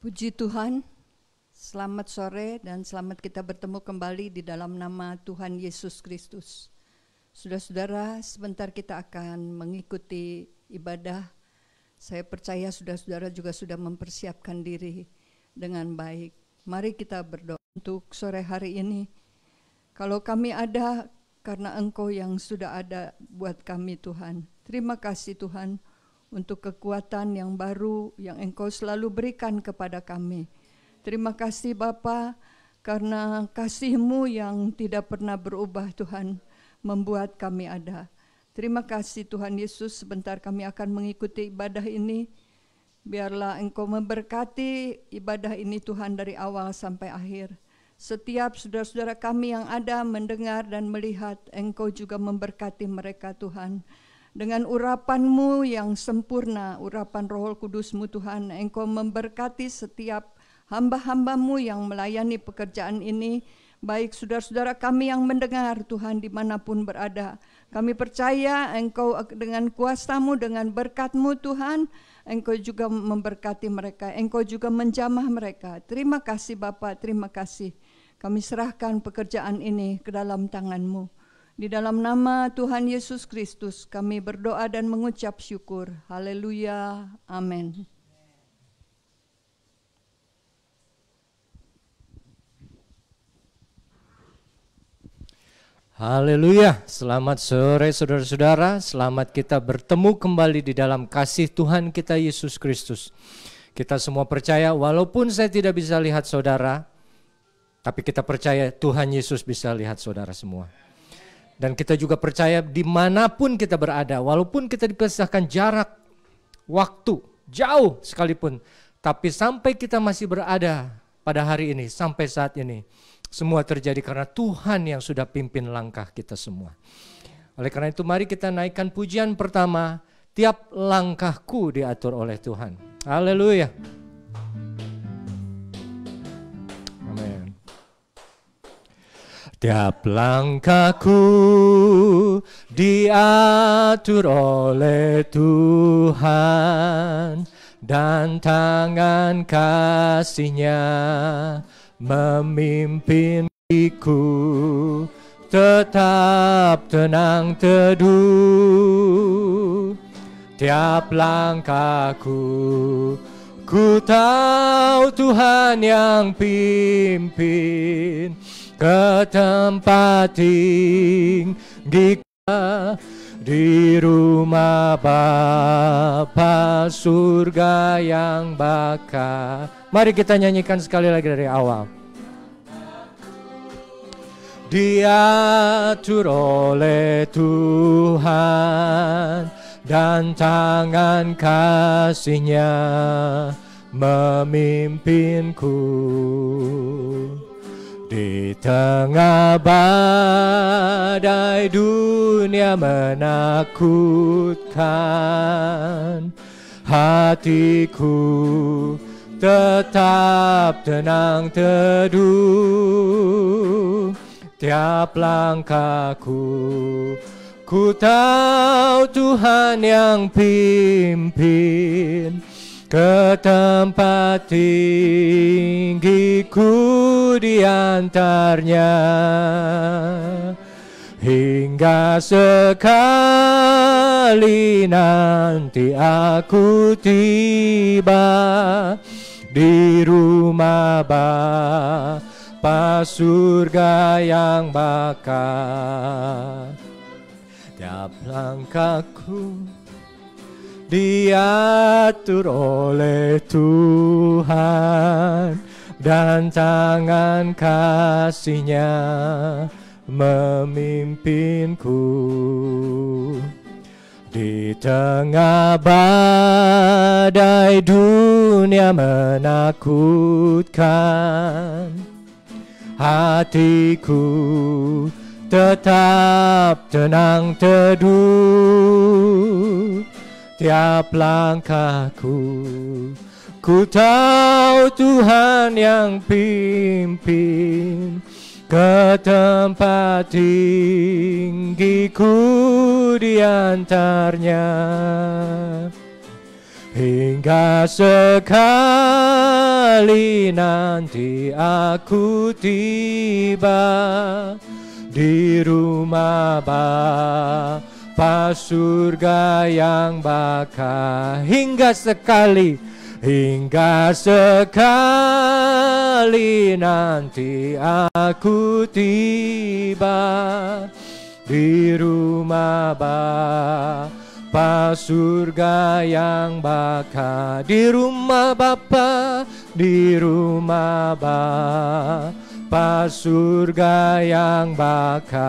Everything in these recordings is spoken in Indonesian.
Puji Tuhan, selamat sore dan selamat kita bertemu kembali di dalam nama Tuhan Yesus Kristus. Saudara-saudara, sebentar kita akan mengikuti ibadah. Saya percaya saudara-saudara juga sudah mempersiapkan diri dengan baik. Mari kita berdoa untuk sore hari ini. Kalau kami ada karena Engkau yang sudah ada buat kami Tuhan. Terima kasih Tuhan untuk kekuatan yang baru yang Engkau selalu berikan kepada kami. Terima kasih Bapa, karena kasih-Mu yang tidak pernah berubah Tuhan, membuat kami ada. Terima kasih Tuhan Yesus, sebentar kami akan mengikuti ibadah ini. Biarlah Engkau memberkati ibadah ini Tuhan dari awal sampai akhir. Setiap saudara-saudara kami yang ada mendengar dan melihat, Engkau juga memberkati mereka Tuhan. Dengan urapan-Mu yang sempurna, urapan Roh Kudus-Mu Tuhan, Engkau memberkati setiap hamba-hamba-Mu yang melayani pekerjaan ini, baik saudara-saudara kami yang mendengar Tuhan dimanapun berada. Kami percaya Engkau dengan kuasa-Mu, dengan berkat-Mu Tuhan, Engkau juga memberkati mereka, Engkau juga menjamah mereka. Terima kasih Bapa, terima kasih. Kami serahkan pekerjaan ini ke dalam tangan-Mu. Di dalam nama Tuhan Yesus Kristus kami berdoa dan mengucap syukur. Haleluya. Amin. Haleluya. Selamat sore saudara-saudara. Selamat kita bertemu kembali di dalam kasih Tuhan kita Yesus Kristus. Kita semua percaya walaupun saya tidak bisa lihat saudara, tapi kita percaya Tuhan Yesus bisa lihat saudara semua. Dan kita juga percaya dimanapun kita berada, walaupun kita dipisahkan jarak, waktu, jauh sekalipun, tapi sampai kita masih berada pada hari ini, sampai saat ini, semua terjadi karena Tuhan yang sudah pimpin langkah kita semua. Oleh karena itu mari kita naikkan pujian pertama, tiap langkahku diatur oleh Tuhan. Haleluya. Amin. Tiap langkahku diatur oleh Tuhan, dan tangan kasih-Nya memimpinku, tetap tenang teduh. Tiap langkahku, ku tahu Tuhan yang pimpin ke tempat tinggi, di rumah Bapa surga yang bakal. Mari kita nyanyikan sekali lagi dari awal. Diatur oleh Tuhan, dan tangan kasih-Nya memimpinku. Di tengah badai dunia menakutkan, hatiku tetap tenang teduh. tiap langkahku. Ku tahu Tuhan yang pimpin ke tempat tinggi, ku diantarnya. Hingga sekali nanti aku tiba di rumah Bapa surga yang bakal. Tiap langkahku diatur oleh Tuhan, dan tangan kasih-Nya memimpinku. Di tengah badai dunia menakutkan, hatiku tetap tenang teduh. Tiap langkahku, ku tahu Tuhan yang pimpin ke tempat tinggi, ku diantarnya. Hingga sekali nanti aku tiba di rumah Bapa surga yang bakal. Hingga sekali nanti aku tiba di rumah Bapa surga yang bakal. Di rumah Bapa, di rumah Bapa surga yang bakal.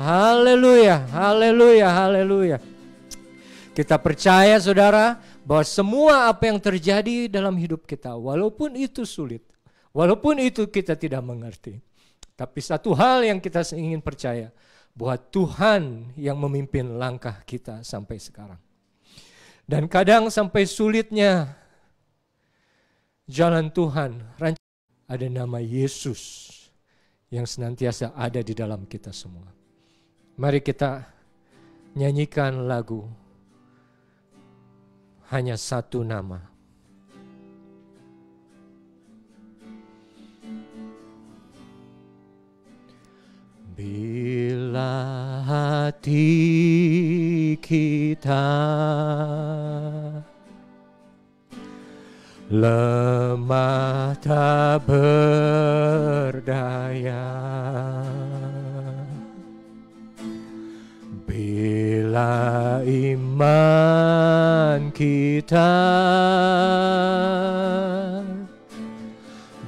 Haleluya, haleluya, haleluya. Kita percaya saudara bahwa semua apa yang terjadi dalam hidup kita, walaupun itu sulit, walaupun itu kita tidak mengerti, tapi satu hal yang kita ingin percaya, bahwa Tuhan yang memimpin langkah kita sampai sekarang. Dan kadang sampai sulitnya jalan Tuhan, ada nama Yesus yang senantiasa ada di dalam kita semua. Mari kita nyanyikan lagu Hanya Satu Nama. Bila hati kita lemah tak berdaya, bila iman kita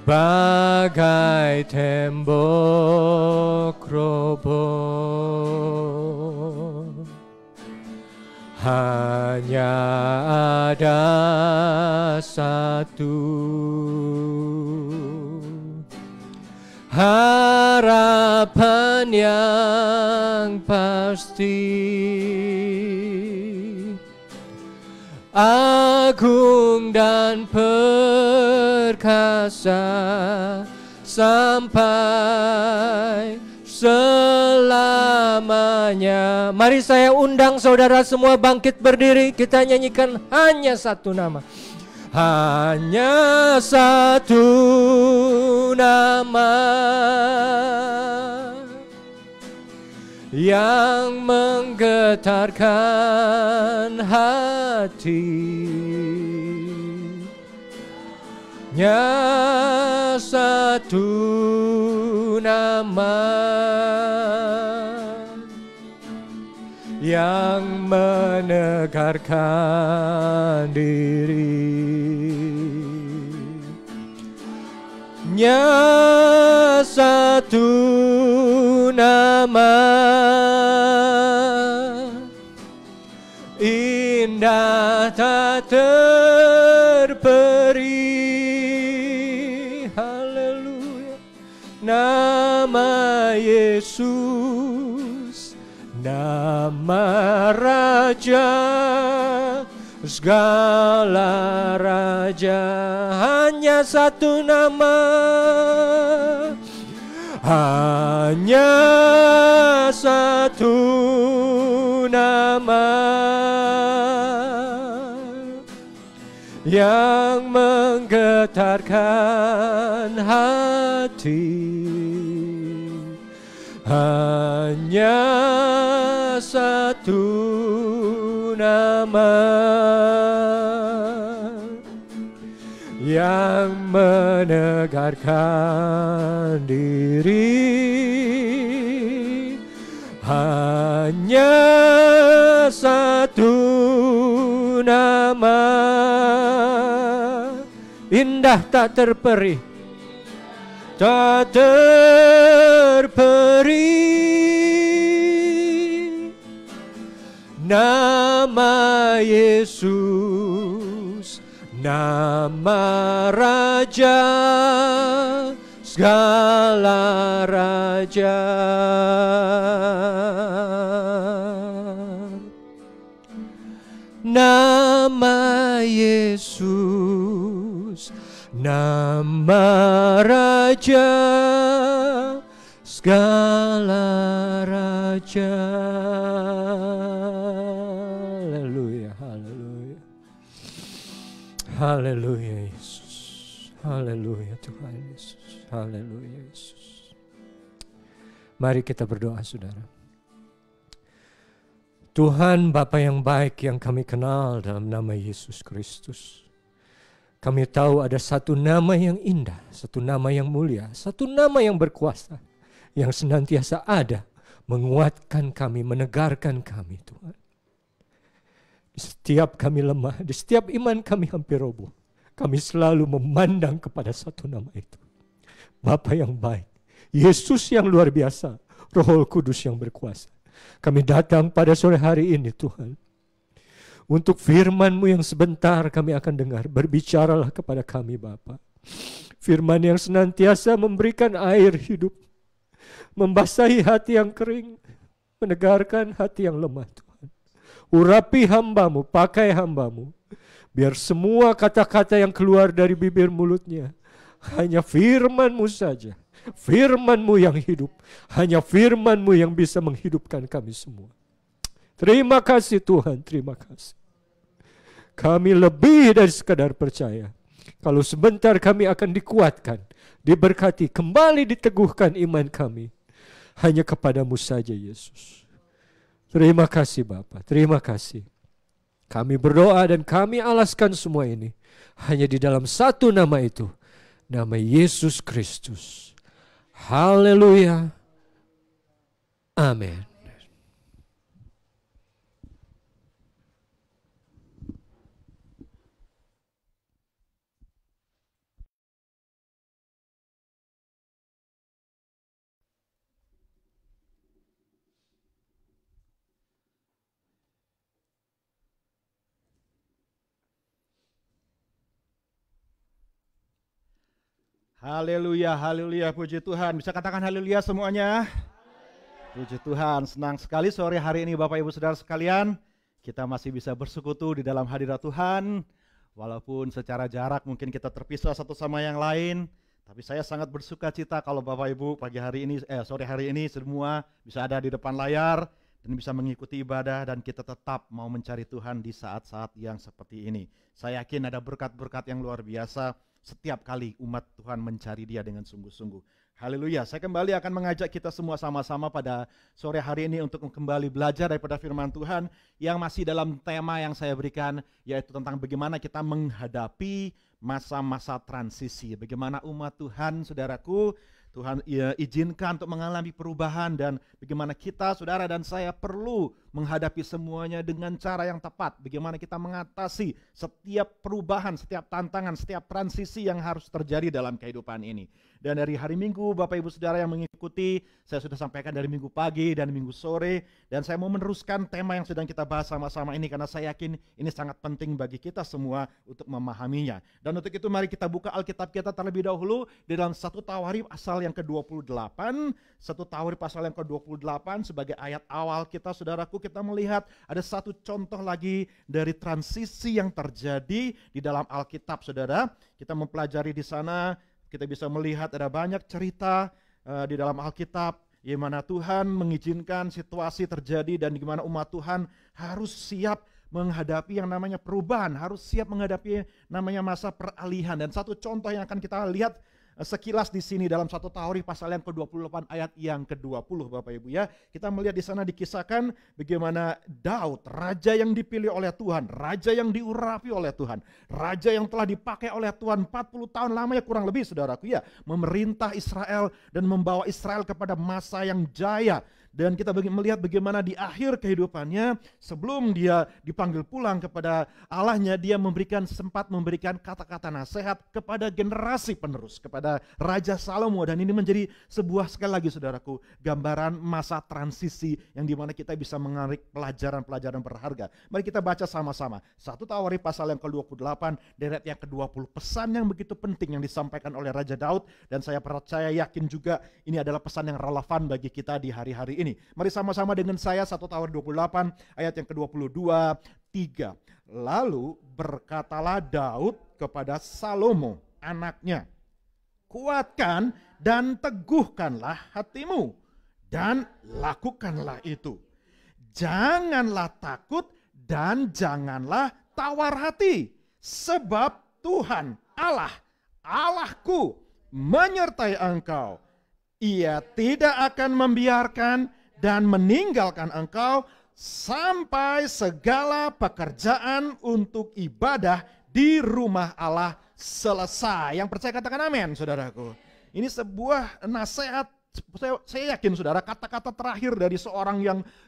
bagai tembok roboh, hanya ada satu harapan yang pasti, agung dan perkasa sampai selamanya. Mari saya undang saudara semua bangkit berdiri, kita nyanyikan hanya satu nama. Hanya satu nama yang menggetarkan hati, hanya satu nama yang menegarkan diri, hanya satu nama indah tak terperi. Haleluya. Nama Yesus, nama Raja segala raja. Hanya satu nama, hanya satu nama yang menggetarkan hati, hanya satu nama yang menegarkan diri, hanya satu nama, indah tak terperi, tak terperi, nama Yesus, nama Raja segala raja. Nama Yesus, nama Raja segala raja. Haleluya, haleluya. Haleluya Yesus. Haleluya Tuhan Yesus. Haleluya Yesus. Mari kita berdoa saudara. Tuhan Bapa yang baik yang kami kenal dalam nama Yesus Kristus. Kami tahu ada satu nama yang indah, satu nama yang mulia, satu nama yang berkuasa, yang senantiasa ada, menguatkan kami, menegarkan kami Tuhan. Di setiap kami lemah, di setiap iman kami hampir roboh, kami selalu memandang kepada satu nama itu. Bapa yang baik, Yesus yang luar biasa, Roh Kudus yang berkuasa. Kami datang pada sore hari ini Tuhan, untuk firman-Mu yang sebentar kami akan dengar. Berbicaralah kepada kami Bapa. Firman yang senantiasa memberikan air hidup, membasahi hati yang kering, menegarkan hati yang lemah Tuhan. Urapi hamba-Mu, pakai hamba-Mu, biar semua kata-kata yang keluar dari bibir mulutnya hanya firman-Mu saja. Firman-Mu yang hidup, hanya firman-Mu yang bisa menghidupkan kami semua. Terima kasih Tuhan, terima kasih. Kami lebih dari sekadar percaya. Kalau sebentar kami akan dikuatkan, diberkati, kembali diteguhkan iman kami. Hanya kepadamu saja Yesus. Terima kasih Bapa, terima kasih. Kami berdoa dan kami alaskan semua ini hanya di dalam satu nama itu, nama Yesus Kristus. Haleluya. Amin. Haleluya, haleluya, puji Tuhan. Bisa katakan haleluya semuanya? Puji Tuhan, senang sekali sore hari ini Bapak Ibu Saudara sekalian. Kita masih bisa bersekutu di dalam hadirat Tuhan. Walaupun secara jarak mungkin kita terpisah satu sama yang lain. Tapi saya sangat bersuka cita kalau Bapak Ibu sore hari ini semua bisa ada di depan layar. Dan bisa mengikuti ibadah dan kita tetap mau mencari Tuhan di saat-saat yang seperti ini. Saya yakin ada berkat-berkat yang luar biasa setiap kali umat Tuhan mencari Dia dengan sungguh-sungguh. Haleluya. Saya kembali akan mengajak kita semua sama-sama pada sore hari ini untuk kembali belajar daripada firman Tuhan yang masih dalam tema yang saya berikan, yaitu tentang bagaimana kita menghadapi masa-masa transisi. Bagaimana umat Tuhan, saudaraku, Tuhan izinkan untuk mengalami perubahan dan bagaimana kita, saudara dan saya perlu menghadapi semuanya dengan cara yang tepat. Bagaimana kita mengatasi setiap perubahan, setiap tantangan, setiap transisi yang harus terjadi dalam kehidupan ini. Dan dari hari Minggu, Bapak Ibu Saudara yang mengikuti, saya sudah sampaikan dari Minggu pagi dan Minggu sore. Dan saya mau meneruskan tema yang sedang kita bahas sama-sama ini karena saya yakin ini sangat penting bagi kita semua untuk memahaminya. Dan untuk itu mari kita buka Alkitab kita terlebih dahulu di dalam 1 Tawarikh pasal yang ke-28. 1 Tawarikh pasal yang ke-28 sebagai ayat awal kita, saudaraku, kita melihat ada satu contoh lagi dari transisi yang terjadi di dalam Alkitab, saudara. Kita mempelajari di sana, kita bisa melihat ada banyak cerita di dalam Alkitab, di mana Tuhan mengizinkan situasi terjadi dan di mana umat Tuhan harus siap menghadapi yang namanya perubahan, harus siap menghadapi namanya masa peralihan. Dan satu contoh yang akan kita lihat sekilas di sini dalam 1 Tawarikh pasal yang ke-28 ayat yang ke-20 Bapak Ibu ya. Kita melihat di sana dikisahkan bagaimana Daud, raja yang dipilih oleh Tuhan, raja yang diurapi oleh Tuhan, raja yang telah dipakai oleh Tuhan 40 tahun lamanya kurang lebih saudaraku ya, memerintah Israel dan membawa Israel kepada masa yang jaya. Dan kita melihat bagaimana di akhir kehidupannya, sebelum dia dipanggil pulang kepada Allahnya, dia sempat memberikan kata-kata nasihat kepada generasi penerus, kepada Raja Salomo. Dan ini menjadi sebuah, sekali lagi saudaraku, gambaran masa transisi yang dimana kita bisa mengarik pelajaran-pelajaran berharga. Mari kita baca sama-sama. 1 Tawarikh pasal yang ke-28, deret yang ke-20. Pesan yang begitu penting yang disampaikan oleh Raja Daud, dan saya percaya yakin juga ini adalah pesan yang relevan bagi kita di hari-hari ini. Mari sama-sama dengan saya 1 Tawarikh 28 ayat yang ke-22, 3. Lalu berkatalah Daud kepada Salomo anaknya, kuatkan dan teguhkanlah hatimu dan lakukanlah itu. Janganlah takut dan janganlah tawar hati, sebab Tuhan Allah, Allahku menyertai engkau. Ia tidak akan membiarkan dan meninggalkan engkau sampai segala pekerjaan untuk ibadah di rumah Allah selesai. Yang percaya katakan amin, saudaraku. Ini sebuah nasihat. Saya yakin saudara, kata-kata terakhir dari seorang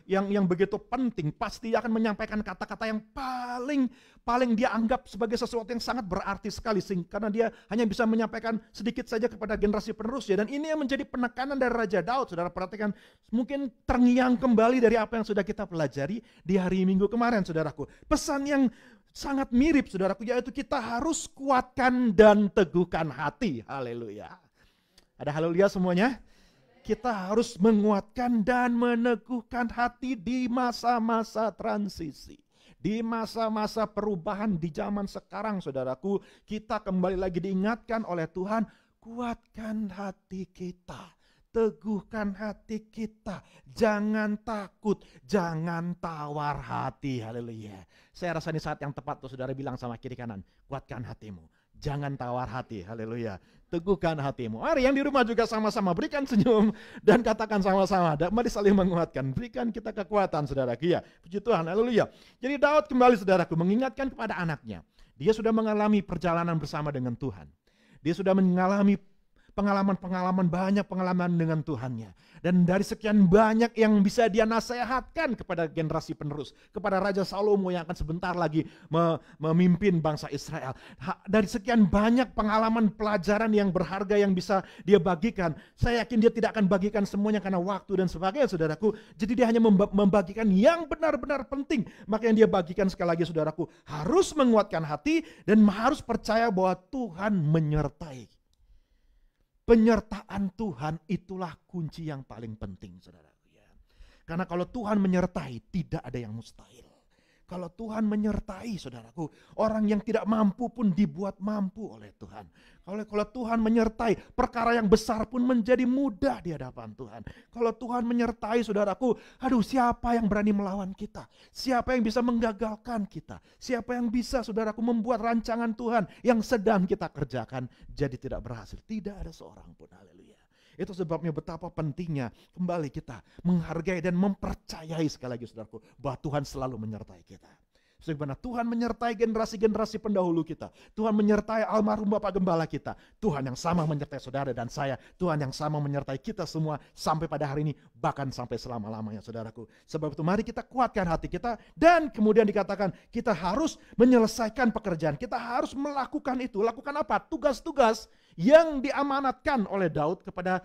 yang begitu penting pasti akan menyampaikan kata-kata yang paling dia anggap sebagai sesuatu yang sangat berarti sekali, karena dia hanya bisa menyampaikan sedikit saja kepada generasi penerusnya. Dan ini yang menjadi penekanan dari Raja Daud. Saudara perhatikan, mungkin terngiang kembali dari apa yang sudah kita pelajari di hari Minggu kemarin saudaraku. Pesan yang sangat mirip saudaraku, yaitu kita harus kuatkan dan teguhkan hati. Haleluya. Ada haleluya semuanya? Kita harus menguatkan dan meneguhkan hati di masa-masa transisi. Di masa-masa perubahan di zaman sekarang saudaraku, kita kembali lagi diingatkan oleh Tuhan, kuatkan hati kita, teguhkan hati kita, jangan takut, jangan tawar hati. Haleluya. Saya rasa ini saat yang tepat tuh saudara bilang sama kiri kanan, kuatkan hatimu, jangan tawar hati. Haleluya. Teguhkan hatimu. Mari yang di rumah juga sama-sama berikan senyum dan katakan sama-sama. Mari saling menguatkan. Berikan kita kekuatan saudaraku ya. Puji Tuhan. Haleluya. Jadi Daud kembali saudaraku mengingatkan kepada anaknya. Dia sudah mengalami perjalanan bersama dengan Tuhan. Dia sudah mengalami pengalaman-pengalaman, banyak pengalaman dengan Tuhannya. Dan dari sekian banyak yang bisa dia nasihatkan kepada generasi penerus, kepada Raja Salomo yang akan sebentar lagi memimpin bangsa Israel. Dari sekian banyak pengalaman pelajaran yang berharga yang bisa dia bagikan, saya yakin dia tidak akan bagikan semuanya karena waktu dan sebagainya saudaraku. Jadi dia hanya membagikan yang benar-benar penting. Maka yang dia bagikan sekali lagi saudaraku, harus menguatkan hati dan harus percaya bahwa Tuhan menyertai. Penyertaan Tuhan itulah kunci yang paling penting saudaraku ya. Karena kalau Tuhan menyertai tidak ada yang mustahil. Kalau Tuhan menyertai saudaraku, orang yang tidak mampu pun dibuat mampu oleh Tuhan. Kalau Tuhan menyertai, perkara yang besar pun menjadi mudah di hadapan Tuhan. Kalau Tuhan menyertai saudaraku, aduh siapa yang berani melawan kita? Siapa yang bisa menggagalkan kita? Siapa yang bisa saudaraku membuat rancangan Tuhan yang sedang kita kerjakan jadi tidak berhasil? Tidak ada seorang pun, haleluya. Itu sebabnya betapa pentingnya kembali kita menghargai dan mempercayai sekali lagi saudaraku, bahwa Tuhan selalu menyertai kita. Sebagaimana Tuhan menyertai generasi-generasi pendahulu kita. Tuhan menyertai almarhum Bapak Gembala kita. Tuhan yang sama menyertai saudara dan saya. Tuhan yang sama menyertai kita semua sampai pada hari ini. Bahkan sampai selama-lamanya saudaraku. Sebab itu mari kita kuatkan hati kita. Dan kemudian dikatakan kita harus menyelesaikan pekerjaan. Kita harus melakukan itu. Lakukan apa? Tugas-tugas yang diamanatkan oleh Daud kepada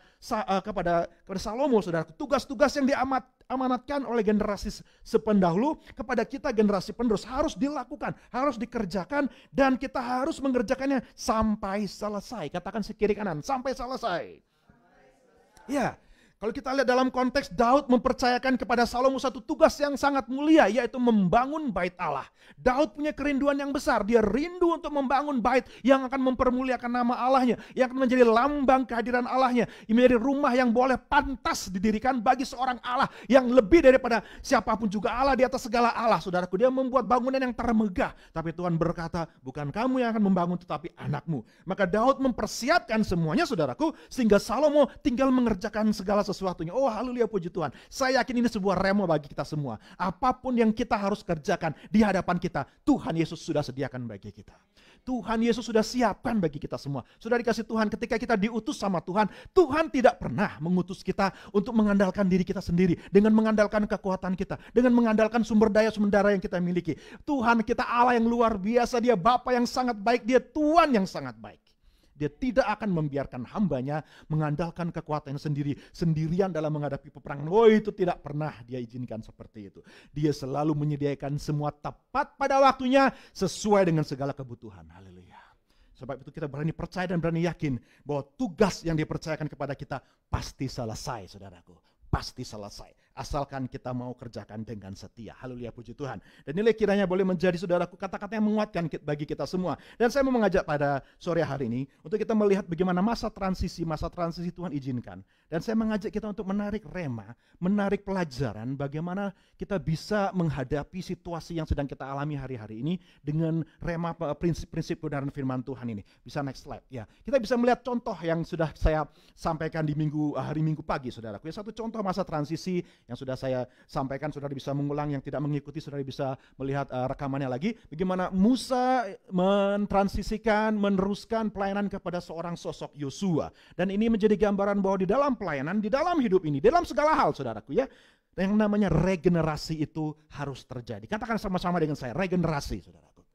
Salomo saudaraku. Tugas-tugas yang diamanatkan oleh generasi sependahulu kepada kita generasi penerus harus dilakukan, harus dikerjakan, dan kita harus mengerjakannya sampai selesai. Katakan sekiri kanan, sampai selesai. Ya, Kalau kita lihat dalam konteks Daud mempercayakan kepada Salomo satu tugas yang sangat mulia, yaitu membangun bait Allah. Daud punya kerinduan yang besar, dia rindu untuk membangun bait yang akan mempermuliakan nama Allahnya, yang akan menjadi lambang kehadiran Allahnya, yang menjadi rumah yang boleh pantas didirikan bagi seorang Allah yang lebih daripada siapapun juga Allah di atas segala Allah. Saudaraku, dia membuat bangunan yang termegah, tapi Tuhan berkata, bukan kamu yang akan membangun tetapi anakmu. Maka Daud mempersiapkan semuanya, saudaraku, sehingga Salomo tinggal mengerjakan segala sesuatunya. Oh haleluya, puji Tuhan. Saya yakin ini sebuah rema bagi kita semua. Apapun yang kita harus kerjakan di hadapan kita, Tuhan Yesus sudah sediakan bagi kita. Tuhan Yesus sudah siapkan bagi kita semua. Sudah dikasih Tuhan, ketika kita diutus sama Tuhan, Tuhan tidak pernah mengutus kita untuk mengandalkan diri kita sendiri, dengan mengandalkan kekuatan kita, dengan mengandalkan sumber daya yang kita miliki. Tuhan kita Allah yang luar biasa, Dia Bapa yang sangat baik, Dia Tuhan yang sangat baik. Dia tidak akan membiarkan hambanya mengandalkan kekuatannya sendirian dalam menghadapi peperangan. Oh, itu tidak pernah Dia izinkan seperti itu. Dia selalu menyediakan semua tepat pada waktunya sesuai dengan segala kebutuhan. Haleluya. Sebab itu kita berani percaya dan berani yakin bahwa tugas yang dipercayakan kepada kita pasti selesai, saudaraku. Pasti selesai. Asalkan kita mau kerjakan dengan setia. Haleluya, puji Tuhan. Dan nilai kiranya boleh menjadi, saudaraku, kata-kata yang menguatkan bagi kita semua. Dan saya mau mengajak pada sore hari ini untuk kita melihat bagaimana masa transisi Tuhan izinkan. Dan saya mengajak kita untuk menarik rema, menarik pelajaran bagaimana kita bisa menghadapi situasi yang sedang kita alami hari-hari ini dengan rema prinsip-prinsip kebenaran firman Tuhan ini. Bisa next slide ya. Kita bisa melihat contoh yang sudah saya sampaikan di hari Minggu pagi, saudaraku. Satu contoh masa transisi yang sudah saya sampaikan, saudara bisa mengulang, yang tidak mengikuti saudara bisa melihat rekamannya lagi. Bagaimana Musa mentransisikan, meneruskan pelayanan kepada seorang sosok Yosua. Dan ini menjadi gambaran bahwa di dalam pelayanan, di dalam hidup ini, dalam segala hal, saudaraku ya, yang namanya regenerasi itu harus terjadi. Katakan sama-sama dengan saya, regenerasi, saudaraku.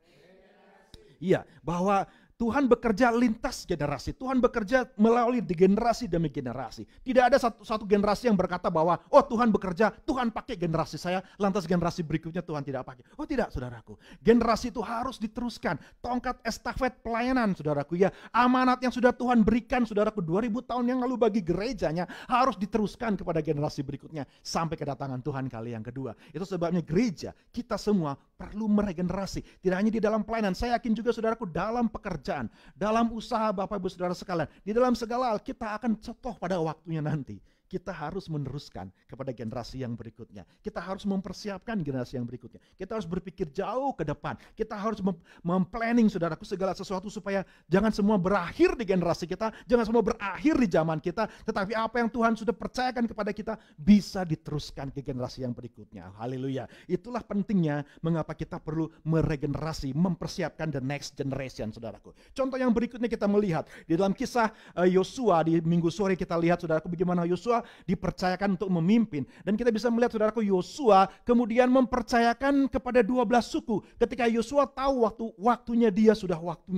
Iya, bahwa Tuhan bekerja lintas generasi. Tuhan bekerja melalui generasi demi generasi. Tidak ada satu generasi yang berkata bahwa, oh Tuhan bekerja, Tuhan pakai generasi saya, lantas generasi berikutnya Tuhan tidak pakai. Oh tidak, saudaraku. Generasi itu harus diteruskan. Tongkat estafet pelayanan, saudaraku ya. Amanat yang sudah Tuhan berikan, saudaraku, 2000 tahun yang lalu bagi gerejanya harus diteruskan kepada generasi berikutnya sampai kedatangan Tuhan kali yang kedua. Itu sebabnya gereja, kita semua perlu meregenerasi. Tidak hanya di dalam pelayanan, saya yakin juga, saudaraku, dalam pekerjaan, dalam usaha Bapak Ibu Saudara sekalian, di dalam segala hal kita akan contoh pada waktunya nanti. Kita harus meneruskan kepada generasi yang berikutnya. Kita harus mempersiapkan generasi yang berikutnya. Kita harus berpikir jauh ke depan. Kita harus memplanning, saudaraku, segala sesuatu supaya jangan semua berakhir di generasi kita, jangan semua berakhir di zaman kita, tetapi apa yang Tuhan sudah percayakan kepada kita bisa diteruskan ke generasi yang berikutnya. Haleluya. Itulah pentingnya mengapa kita perlu meregenerasi, mempersiapkan the next generation, saudaraku. Contoh yang berikutnya kita melihat di dalam kisah Yosua di minggu sore, kita lihat, saudaraku, bagaimana Yosua dipercayakan untuk memimpin. Dan kita bisa melihat, saudaraku, Yosua kemudian mempercayakan kepada 12 suku. Ketika Yosua tahu waktunya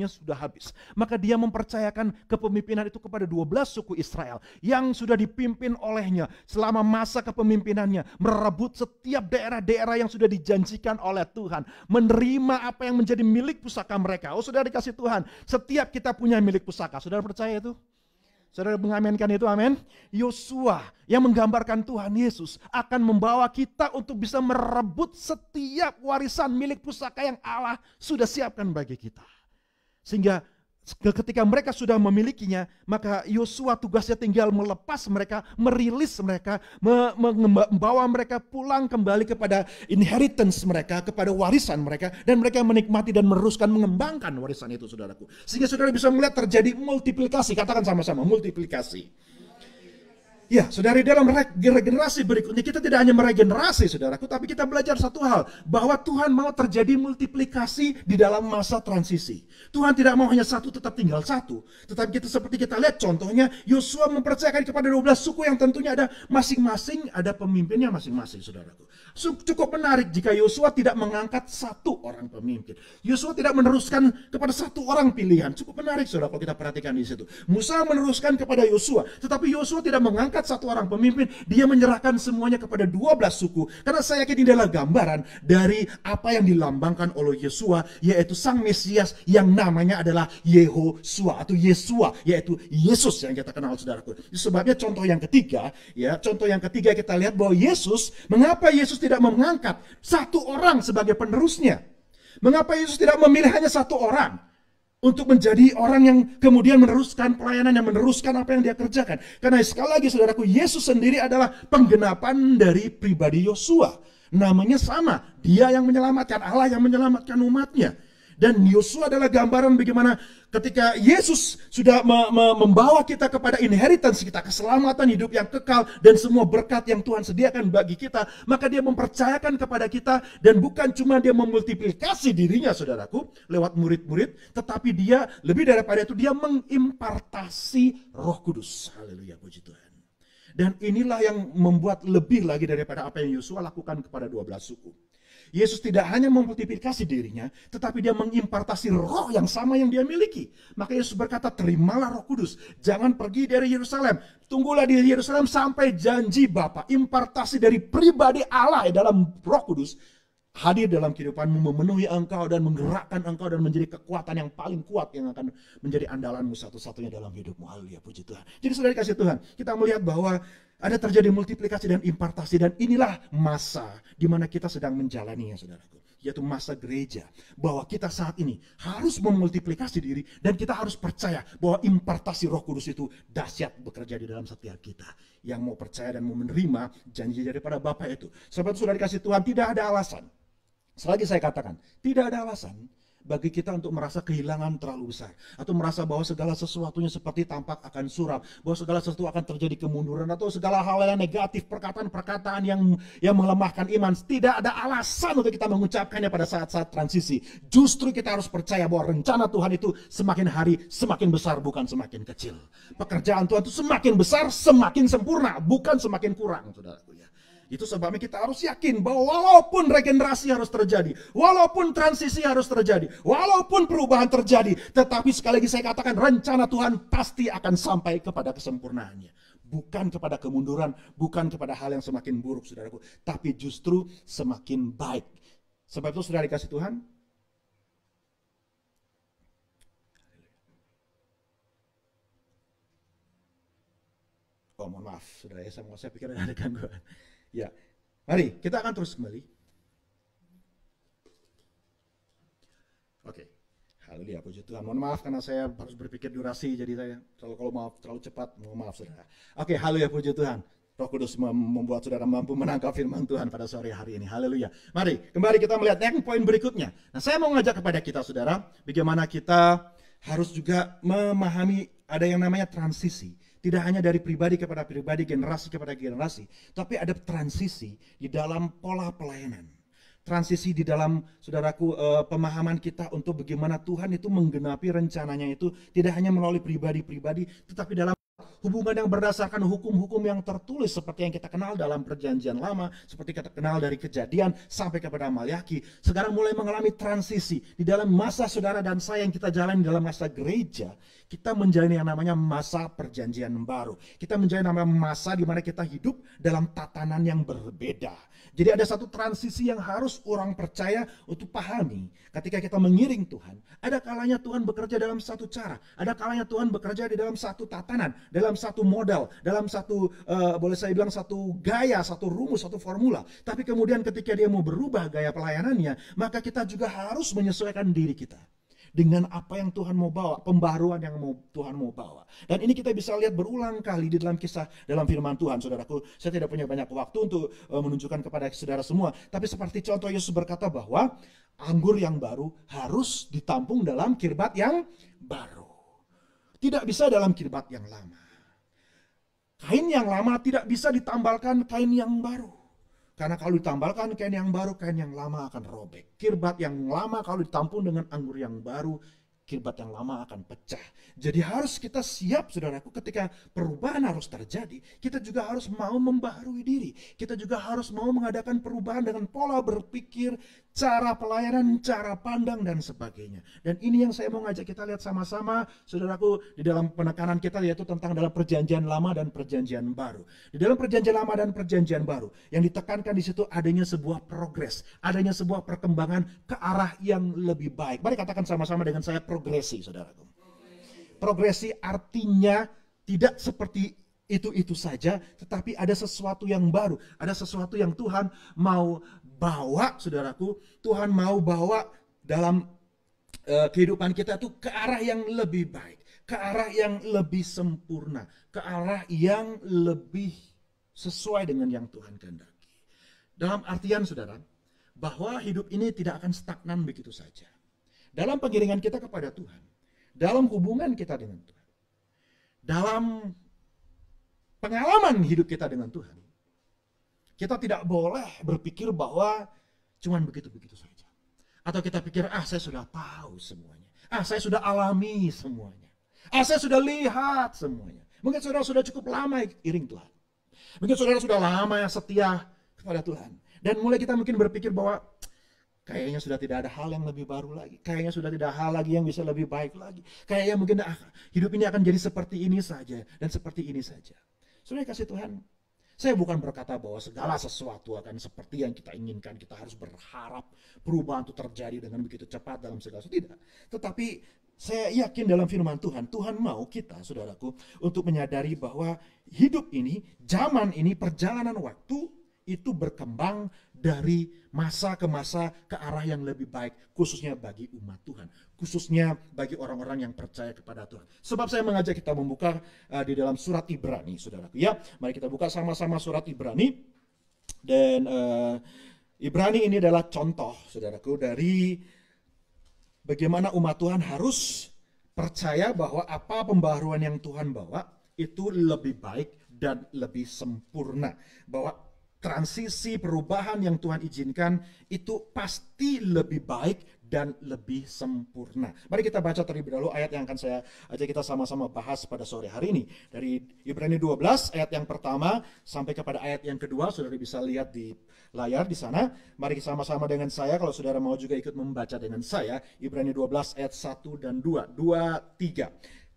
sudah habis, maka dia mempercayakan kepemimpinan itu kepada 12 suku Israel yang sudah dipimpin olehnya selama masa kepemimpinannya, merebut setiap daerah-daerah yang sudah dijanjikan oleh Tuhan, menerima apa yang menjadi milik pusaka mereka. Oh, saudara dikasih Tuhan, setiap kita punya milik pusaka. Saudara percaya itu? Saudara mengaminkan itu, amin? Yosua yang menggambarkan Tuhan Yesus akan membawa kita untuk bisa merebut setiap warisan milik pusaka yang Allah sudah siapkan bagi kita. Sehingga ketika mereka sudah memilikinya, maka Yosua tugasnya tinggal melepas mereka, merilis mereka, membawa mereka pulang kembali kepada inheritance mereka, kepada warisan mereka, dan mereka menikmati dan meneruskan mengembangkan warisan itu, saudaraku. Sehingga saudara bisa melihat terjadi multiplikasi, katakan sama-sama, multiplikasi. Ya, saudari, dalam regenerasi berikutnya kita tidak hanya meregenerasi, saudaraku, tapi kita belajar satu hal, bahwa Tuhan mau terjadi multiplikasi di dalam masa transisi. Tuhan tidak mau hanya satu tetap tinggal satu, tetapi kita seperti kita lihat contohnya, Yosua mempercayakan kepada 12 suku yang tentunya ada masing-masing, ada pemimpinnya masing-masing, saudaraku. Cukup menarik jika Yosua tidak mengangkat satu orang pemimpin. Yosua tidak meneruskan kepada satu orang pilihan. Cukup menarik, saudara, kalau kita perhatikan di situ. Musa meneruskan kepada Yosua, tetapi Yosua tidak mengangkat mengangkat satu orang pemimpin, dia menyerahkan semuanya kepada 12 suku. Karena saya yakin ini adalah gambaran dari apa yang dilambangkan oleh Yesua, yaitu Sang Mesias yang namanya adalah Yehosua atau Yesua, yaitu Yesus yang kita kenal, saudaraku. Sebabnya contoh yang ketiga, kita lihat bahwa Yesus, mengapa Yesus tidak mengangkat satu orang sebagai penerusnya? Mengapa Yesus tidak memilih hanya satu orang untuk menjadi orang yang kemudian meneruskan pelayanan, yang meneruskan apa yang dia kerjakan? Karena sekali lagi saudaraku, Yesus sendiri adalah penggenapan dari pribadi Yosua. Namanya sama, dia yang menyelamatkan, Allah yang menyelamatkan umatnya. Dan Yosua adalah gambaran bagaimana ketika Yesus sudah membawa kita kepada inheritance kita, keselamatan hidup yang kekal, dan semua berkat yang Tuhan sediakan bagi kita, maka dia mempercayakan kepada kita, dan bukan cuma dia memultiplikasi dirinya, saudaraku, lewat murid-murid, tetapi dia, lebih daripada itu, dia mengimpartasi Roh Kudus. Haleluya, puji Tuhan. Dan inilah yang membuat lebih lagi daripada apa yang Yosua lakukan kepada 12 suku. Yesus tidak hanya memultiplikasi dirinya, tetapi dia mengimpartasi roh yang sama yang dia miliki. Maka Yesus berkata, terimalah Roh Kudus, jangan pergi dari Yerusalem, tunggulah di Yerusalem sampai janji Bapa, impartasi dari pribadi Allah dalam Roh Kudus hadir dalam kehidupanmu, memenuhi engkau dan menggerakkan engkau dan menjadi kekuatan yang paling kuat yang akan menjadi andalanmu satu-satunya dalam hidupmu. Haleluya, puji Tuhan. Jadi saudara dikasih Tuhan, kita melihat bahwa ada terjadi multiplikasi dan impartasi, dan inilah masa di mana kita sedang menjalaninya, saudaraku, yaitu masa gereja. Bahwa kita saat ini harus memultiplikasi diri, dan kita harus percaya bahwa impartasi Roh Kudus itu dahsyat bekerja di dalam setiap kita. Yang mau percaya dan mau menerima janji daripada Bapa itu. Sebab saudara dikasih Tuhan, tidak ada alasan. Selagi saya katakan, tidak ada alasan bagi kita untuk merasa kehilangan terlalu besar, atau merasa bahwa segala sesuatunya seperti tampak akan suram, bahwa segala sesuatu akan terjadi kemunduran, atau segala hal yang negatif, perkataan-perkataan yang melemahkan iman. Tidak ada alasan untuk kita mengucapkannya pada saat-saat transisi. Justru kita harus percaya bahwa rencana Tuhan itu semakin hari semakin besar, bukan semakin kecil. Pekerjaan Tuhan itu semakin besar, semakin sempurna, bukan semakin kurang, saudaraku ya. Itu sebabnya kita harus yakin bahwa walaupun regenerasi harus terjadi, walaupun transisi harus terjadi, walaupun perubahan terjadi, tetapi sekali lagi saya katakan, rencana Tuhan pasti akan sampai kepada kesempurnaannya. Bukan kepada kemunduran, bukan kepada hal yang semakin buruk, saudaraku, tapi justru semakin baik. Sebab itu saudara dikasih Tuhan, oh mohon maaf, saudara ya, saya pikir ada gangguan. Ya, mari kita akan terus kembali. Oke, haleluya, puji Tuhan. Mohon maaf karena saya harus berpikir durasi, jadi saya kalau maaf terlalu cepat, mohon maaf saudara. Oke, haleluya, puji Tuhan. Roh Kudus membuat saudara mampu menangkap firman Tuhan pada sore hari ini. Haleluya. Mari kembali kita melihat yang poin berikutnya. Nah, saya mau ngajak kepada kita saudara, bagaimana kita harus juga memahami ada yang namanya transisi. Tidak hanya dari pribadi kepada pribadi, generasi kepada generasi, tapi ada transisi di dalam pola pelayanan. Transisi di dalam, saudaraku, pemahaman kita untuk bagaimana Tuhan itu menggenapi rencananya itu tidak hanya melalui pribadi-pribadi, tetapi dalam hubungan yang berdasarkan hukum-hukum yang tertulis seperti yang kita kenal dalam Perjanjian Lama, seperti kita kenal dari Kejadian sampai kepada Malyaki. Sekarang mulai mengalami transisi di dalam masa saudara dan saya yang kita jalani dalam masa gereja. Kita menjalani yang namanya masa Perjanjian Baru. Kita menjalani namanya masa di mana kita hidup dalam tatanan yang berbeda. Jadi ada satu transisi yang harus orang percaya untuk pahami. Ketika kita mengiring Tuhan, ada kalanya Tuhan bekerja dalam satu cara, ada kalanya Tuhan bekerja di dalam satu tatanan, dalam satu model, dalam satu boleh saya bilang satu gaya, satu rumus, satu formula. Tapi kemudian ketika dia mau berubah gaya pelayanannya, maka kita juga harus menyesuaikan diri kita dengan apa yang Tuhan mau bawa, pembaruan yang Tuhan mau bawa. Dan ini kita bisa lihat berulang kali di dalam kisah, dalam firman Tuhan, saudaraku. Saya tidak punya banyak waktu untuk menunjukkan kepada saudara semua. Tapi seperti contoh Yesus berkata bahwa anggur yang baru harus ditampung dalam kirbat yang baru. Tidak bisa dalam kirbat yang lama. Kain yang lama tidak bisa ditambalkan kain yang baru. Karena kalau ditambalkan kain yang baru, kain yang lama akan robek. Kirbat yang lama kalau ditampung dengan anggur yang baru, kirbat yang lama akan pecah. Jadi harus kita siap, saudaraku, ketika perubahan harus terjadi, kita juga harus mau membaharui diri. Kita juga harus mau mengadakan perubahan dengan pola berpikir, cara pelayanan, cara pandang, dan sebagainya. Dan ini yang saya mau ngajak kita lihat sama-sama, saudaraku, di dalam penekanan kita, yaitu tentang dalam perjanjian lama dan perjanjian baru. Di dalam perjanjian lama dan perjanjian baru, yang ditekankan di situ adanya sebuah progres, adanya sebuah perkembangan ke arah yang lebih baik. Mari katakan sama-sama dengan saya, progresi, saudaraku. Progresi artinya tidak seperti itu saja, tetapi ada sesuatu yang baru, ada sesuatu yang Tuhan mau bawa, saudaraku. Tuhan mau bawa dalam kehidupan kita itu ke arah yang lebih baik, ke arah yang lebih sempurna, ke arah yang lebih sesuai dengan yang Tuhan kehendaki. Dalam artian, saudara, bahwa hidup ini tidak akan stagnan begitu saja. Dalam pengiringan kita kepada Tuhan, dalam hubungan kita dengan Tuhan, dalam pengalaman hidup kita dengan Tuhan, kita tidak boleh berpikir bahwa cuman begitu-begitu saja. Atau kita pikir, saya sudah tahu semuanya. Saya sudah alami semuanya. Saya sudah lihat semuanya. Mungkin saudara sudah cukup lama iring Tuhan. Mungkin saudara sudah lama setia kepada Tuhan. Dan mulai kita mungkin berpikir bahwa kayaknya sudah tidak ada hal yang lebih baru lagi. Kayaknya sudah tidak ada hal lagi yang bisa lebih baik lagi. Kayaknya mungkin hidup ini akan jadi seperti ini saja dan seperti ini saja. Saudara kasih Tuhan, saya bukan berkata bahwa segala sesuatu akan seperti yang kita inginkan. Kita harus berharap perubahan itu terjadi dengan begitu cepat dalam segala sesuatu. Tidak. Tetapi saya yakin dalam firman Tuhan, Tuhan mau kita, saudaraku, untuk menyadari bahwa hidup ini, zaman ini, perjalanan waktu itu berkembang dari masa ke masa ke arah yang lebih baik, khususnya bagi umat Tuhan, khususnya bagi orang-orang yang percaya kepada Tuhan. Sebab saya mengajak kita membuka di dalam surat Ibrani, saudaraku. Ya, mari kita buka sama-sama surat Ibrani. Dan Ibrani ini adalah contoh, saudaraku, dari bagaimana umat Tuhan harus percaya bahwa apa pembaharuan yang Tuhan bawa itu lebih baik dan lebih sempurna. Bahwa transisi perubahan yang Tuhan izinkan itu pasti lebih baik dan lebih sempurna. Mari kita baca terlebih dahulu ayat yang akan saya ajak kita sama-sama bahas pada sore hari ini. Dari Ibrani 12 ayat yang pertama sampai kepada ayat yang kedua, saudara bisa lihat di layar di sana. Mari sama-sama dengan saya, kalau saudara mau juga ikut membaca dengan saya, Ibrani 12 ayat 1 dan 2, 3.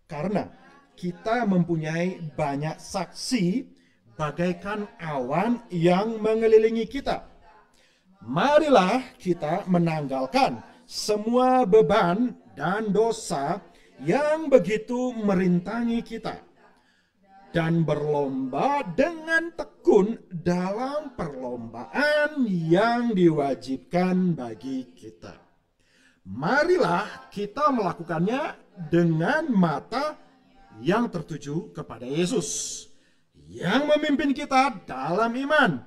Karena kita mempunyai banyak saksi bagaikan awan yang mengelilingi kita. Marilah kita menanggalkan semua beban dan dosa yang begitu merintangi kita, dan berlomba dengan tekun dalam perlombaan yang diwajibkan bagi kita. Marilah kita melakukannya dengan mata yang tertuju kepada Yesus, yang memimpin kita dalam iman,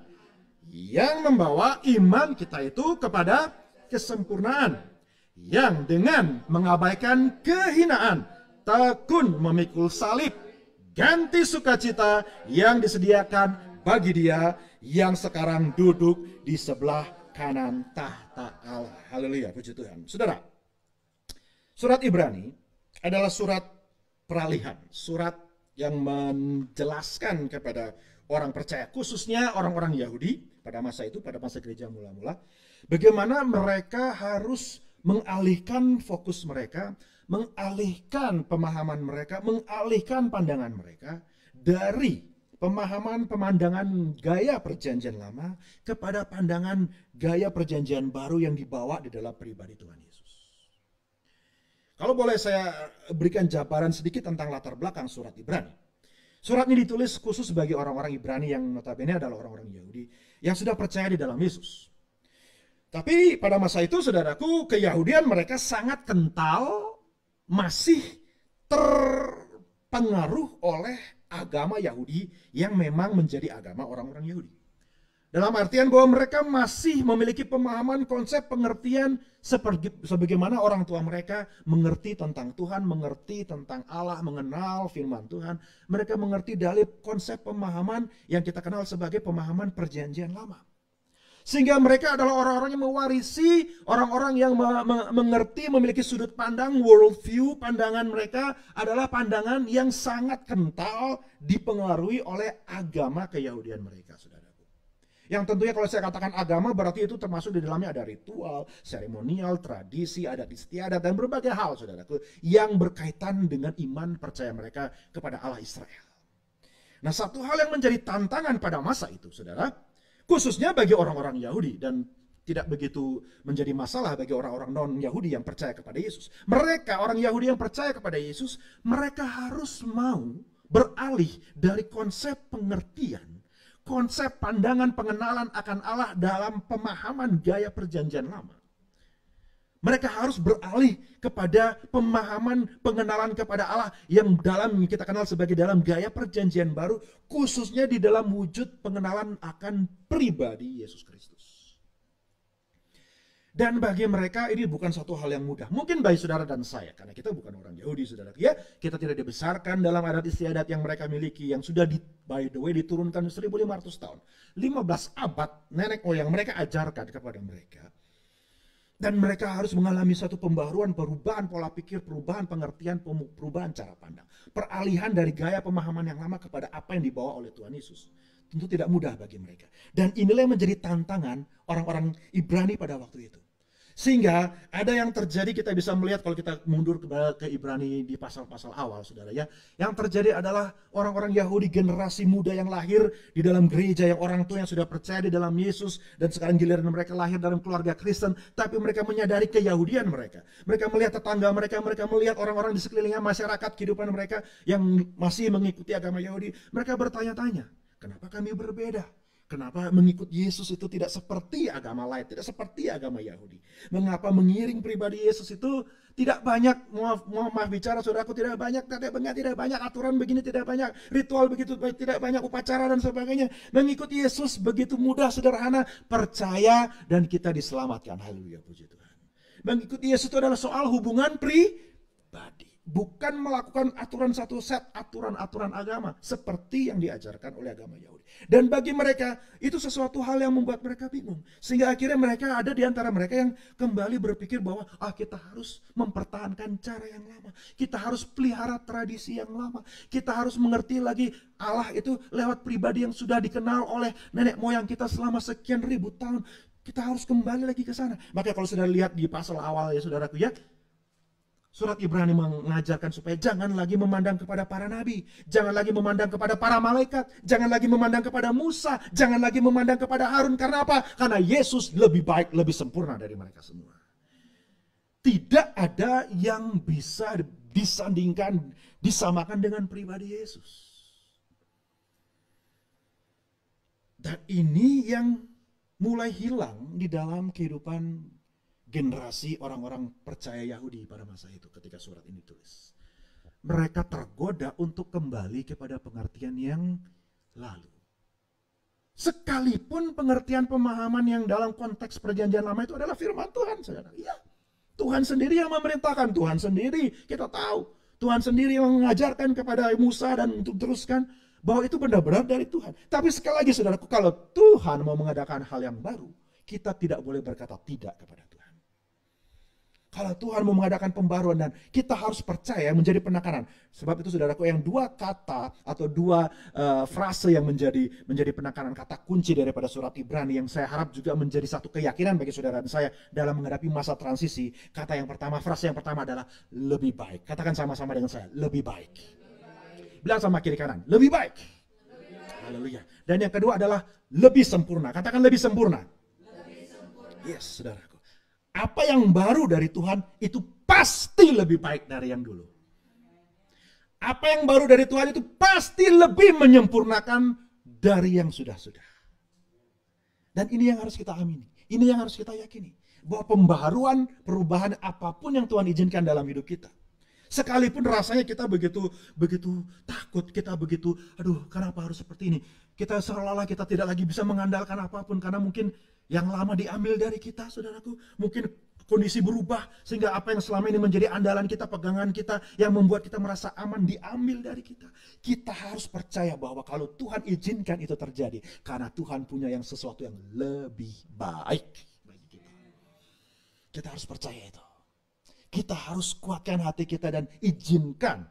yang membawa iman kita itu kepada kesempurnaan, yang dengan mengabaikan kehinaan tekun memikul salib, ganti sukacita yang disediakan bagi Dia yang sekarang duduk di sebelah kanan tahta Allah. Haleluya, puji Tuhan. Saudara, surat Ibrani adalah surat peralihan, surat yang menjelaskan kepada orang percaya, khususnya orang-orang Yahudi pada masa itu, pada masa gereja mula-mula, bagaimana mereka harus mengalihkan fokus mereka, mengalihkan pemahaman mereka, mengalihkan pandangan mereka dari pemahaman pemandangan gaya perjanjian lama kepada pandangan gaya perjanjian baru yang dibawa di dalam pribadi Tuhan Yesus. Kalau boleh saya berikan jabaran sedikit tentang latar belakang surat Ibrani. Surat ini ditulis khusus bagi orang-orang Ibrani yang notabene adalah orang-orang Yahudi yang sudah percaya di dalam Yesus. Tapi pada masa itu, saudaraku, keyahudian mereka sangat kental, masih terpengaruh oleh agama Yahudi yang memang menjadi agama orang-orang Yahudi. Dalam artian bahwa mereka masih memiliki pemahaman, konsep, pengertian sebagaimana orang tua mereka mengerti tentang Tuhan, mengerti tentang Allah, mengenal firman Tuhan. Mereka mengerti dari konsep pemahaman yang kita kenal sebagai pemahaman perjanjian lama. Sehingga mereka adalah orang-orang yang mewarisi, orang-orang yang mengerti, memiliki sudut pandang, world view, pandangan mereka adalah pandangan yang sangat kental dipengaruhi oleh agama keyahudian mereka, saudaraku. Yang tentunya kalau saya katakan agama berarti itu termasuk di dalamnya ada ritual, seremonial, tradisi, adat istiadat, dan berbagai hal, saudaraku, yang berkaitan dengan iman percaya mereka kepada Allah Israel. Nah, satu hal yang menjadi tantangan pada masa itu, saudara, khususnya bagi orang-orang Yahudi, dan tidak begitu menjadi masalah bagi orang-orang non-Yahudi yang percaya kepada Yesus. Mereka, orang Yahudi yang percaya kepada Yesus, mereka harus mau beralih dari konsep pengertian, konsep pandangan pengenalan akan Allah dalam pemahaman gaya perjanjian lama. Mereka harus beralih kepada pemahaman pengenalan kepada Allah yang dalam kita kenal sebagai dalam gaya perjanjian baru, khususnya di dalam wujud pengenalan akan pribadi Yesus Kristus. Dan bagi mereka ini bukan satu hal yang mudah. Mungkin bagi saudara dan saya, karena kita bukan orang Yahudi, saudara. Ya, kita tidak dibesarkan dalam adat istiadat yang mereka miliki, yang sudah by the way diturunkan 1500 tahun. 15 abad nenek moyang mereka ajarkan kepada mereka. Dan mereka harus mengalami satu pembaruan, perubahan pola pikir, perubahan pengertian, perubahan cara pandang. Peralihan dari gaya pemahaman yang lama kepada apa yang dibawa oleh Tuhan Yesus. Tentu tidak mudah bagi mereka. Dan inilah yang menjadi tantangan orang-orang Ibrani pada waktu itu. Sehingga ada yang terjadi, kita bisa melihat kalau kita mundur ke Ibrani di pasal-pasal awal, saudara ya. Yang terjadi adalah orang-orang Yahudi generasi muda yang lahir di dalam gereja, yang orang tua yang sudah percaya di dalam Yesus, dan sekarang giliran mereka lahir dalam keluarga Kristen, tapi mereka menyadari keyahudian mereka. Mereka melihat tetangga mereka melihat orang-orang di sekelilingnya, masyarakat kehidupan mereka yang masih mengikuti agama Yahudi. Mereka bertanya-tanya, kenapa kami berbeda? Kenapa mengikut Yesus itu tidak seperti agama lain, tidak seperti agama Yahudi? Mengapa mengiring pribadi Yesus itu tidak banyak, maaf bicara saudaraku, tidak banyak aturan begini, tidak banyak ritual begitu, tidak banyak upacara dan sebagainya. Mengikut Yesus begitu mudah, sederhana, percaya dan kita diselamatkan. Haleluya, puji Tuhan. Mengikut Yesus itu adalah soal hubungan pribadi. Bukan melakukan aturan satu set, aturan-aturan agama seperti yang diajarkan oleh agama Yahudi. Dan bagi mereka itu sesuatu hal yang membuat mereka bingung. Sehingga akhirnya mereka ada di antara mereka yang kembali berpikir bahwa kita harus mempertahankan cara yang lama. Kita harus pelihara tradisi yang lama. Kita harus mengerti lagi Allah itu lewat pribadi yang sudah dikenal oleh nenek moyang kita selama sekian ribu tahun. Kita harus kembali lagi ke sana. Maka kalau sudah lihat di pasal awal ya saudaraku ya, surat Ibrani mengajarkan supaya jangan lagi memandang kepada para nabi, jangan lagi memandang kepada para malaikat, jangan lagi memandang kepada Musa, jangan lagi memandang kepada Harun. Karena apa? Karena Yesus lebih baik, lebih sempurna dari mereka semua. Tidak ada yang bisa disandingkan, disamakan dengan pribadi Yesus. Dan ini yang mulai hilang di dalam kehidupan generasi orang-orang percaya Yahudi pada masa itu ketika surat ini ditulis. Mereka tergoda untuk kembali kepada pengertian yang lalu. Sekalipun pengertian pemahaman yang dalam konteks perjanjian lama itu adalah firman Tuhan, saudara. Ya, Tuhan sendiri yang memerintahkan, Tuhan sendiri kita tahu. Tuhan sendiri yang mengajarkan kepada Musa dan untuk teruskan bahwa itu benar-benar dari Tuhan. Tapi sekali lagi saudaraku, kalau Tuhan mau mengadakan hal yang baru, kita tidak boleh berkata tidak kepada Tuhan. Kalau Tuhan mau mengadakan pembaruan dan kita harus percaya menjadi penekanan. Sebab itu saudaraku, yang dua kata atau dua frase yang menjadi penekanan, kata kunci daripada surat Ibrani yang saya harap juga menjadi satu keyakinan bagi saudara dan saya dalam menghadapi masa transisi. Kata yang pertama, frase yang pertama adalah lebih baik. Katakan sama-sama dengan saya, lebih baik. Bilang sama kiri kanan, lebih baik. Haleluya. Dan yang kedua adalah lebih sempurna. Katakan lebih sempurna. Yes, saudaraku. Apa yang baru dari Tuhan itu pasti lebih baik dari yang dulu. Apa yang baru dari Tuhan itu pasti lebih menyempurnakan dari yang sudah-sudah. Dan ini yang harus kita amini. Ini yang harus kita yakini. Bahwa pembaharuan, perubahan apapun yang Tuhan izinkan dalam hidup kita. Sekalipun rasanya kita begitu takut, kita begitu, aduh kenapa harus seperti ini. Kita seolah-olah kita tidak lagi bisa mengandalkan apapun karena mungkin yang lama diambil dari kita, saudaraku. Mungkin kondisi berubah, sehingga apa yang selama ini menjadi andalan kita, pegangan kita, yang membuat kita merasa aman, diambil dari kita. Kita harus percaya bahwa kalau Tuhan izinkan itu terjadi, karena Tuhan punya yang sesuatu yang lebih baik bagi kita. Kita harus percaya itu. Kita harus kuatkan hati kita dan izinkan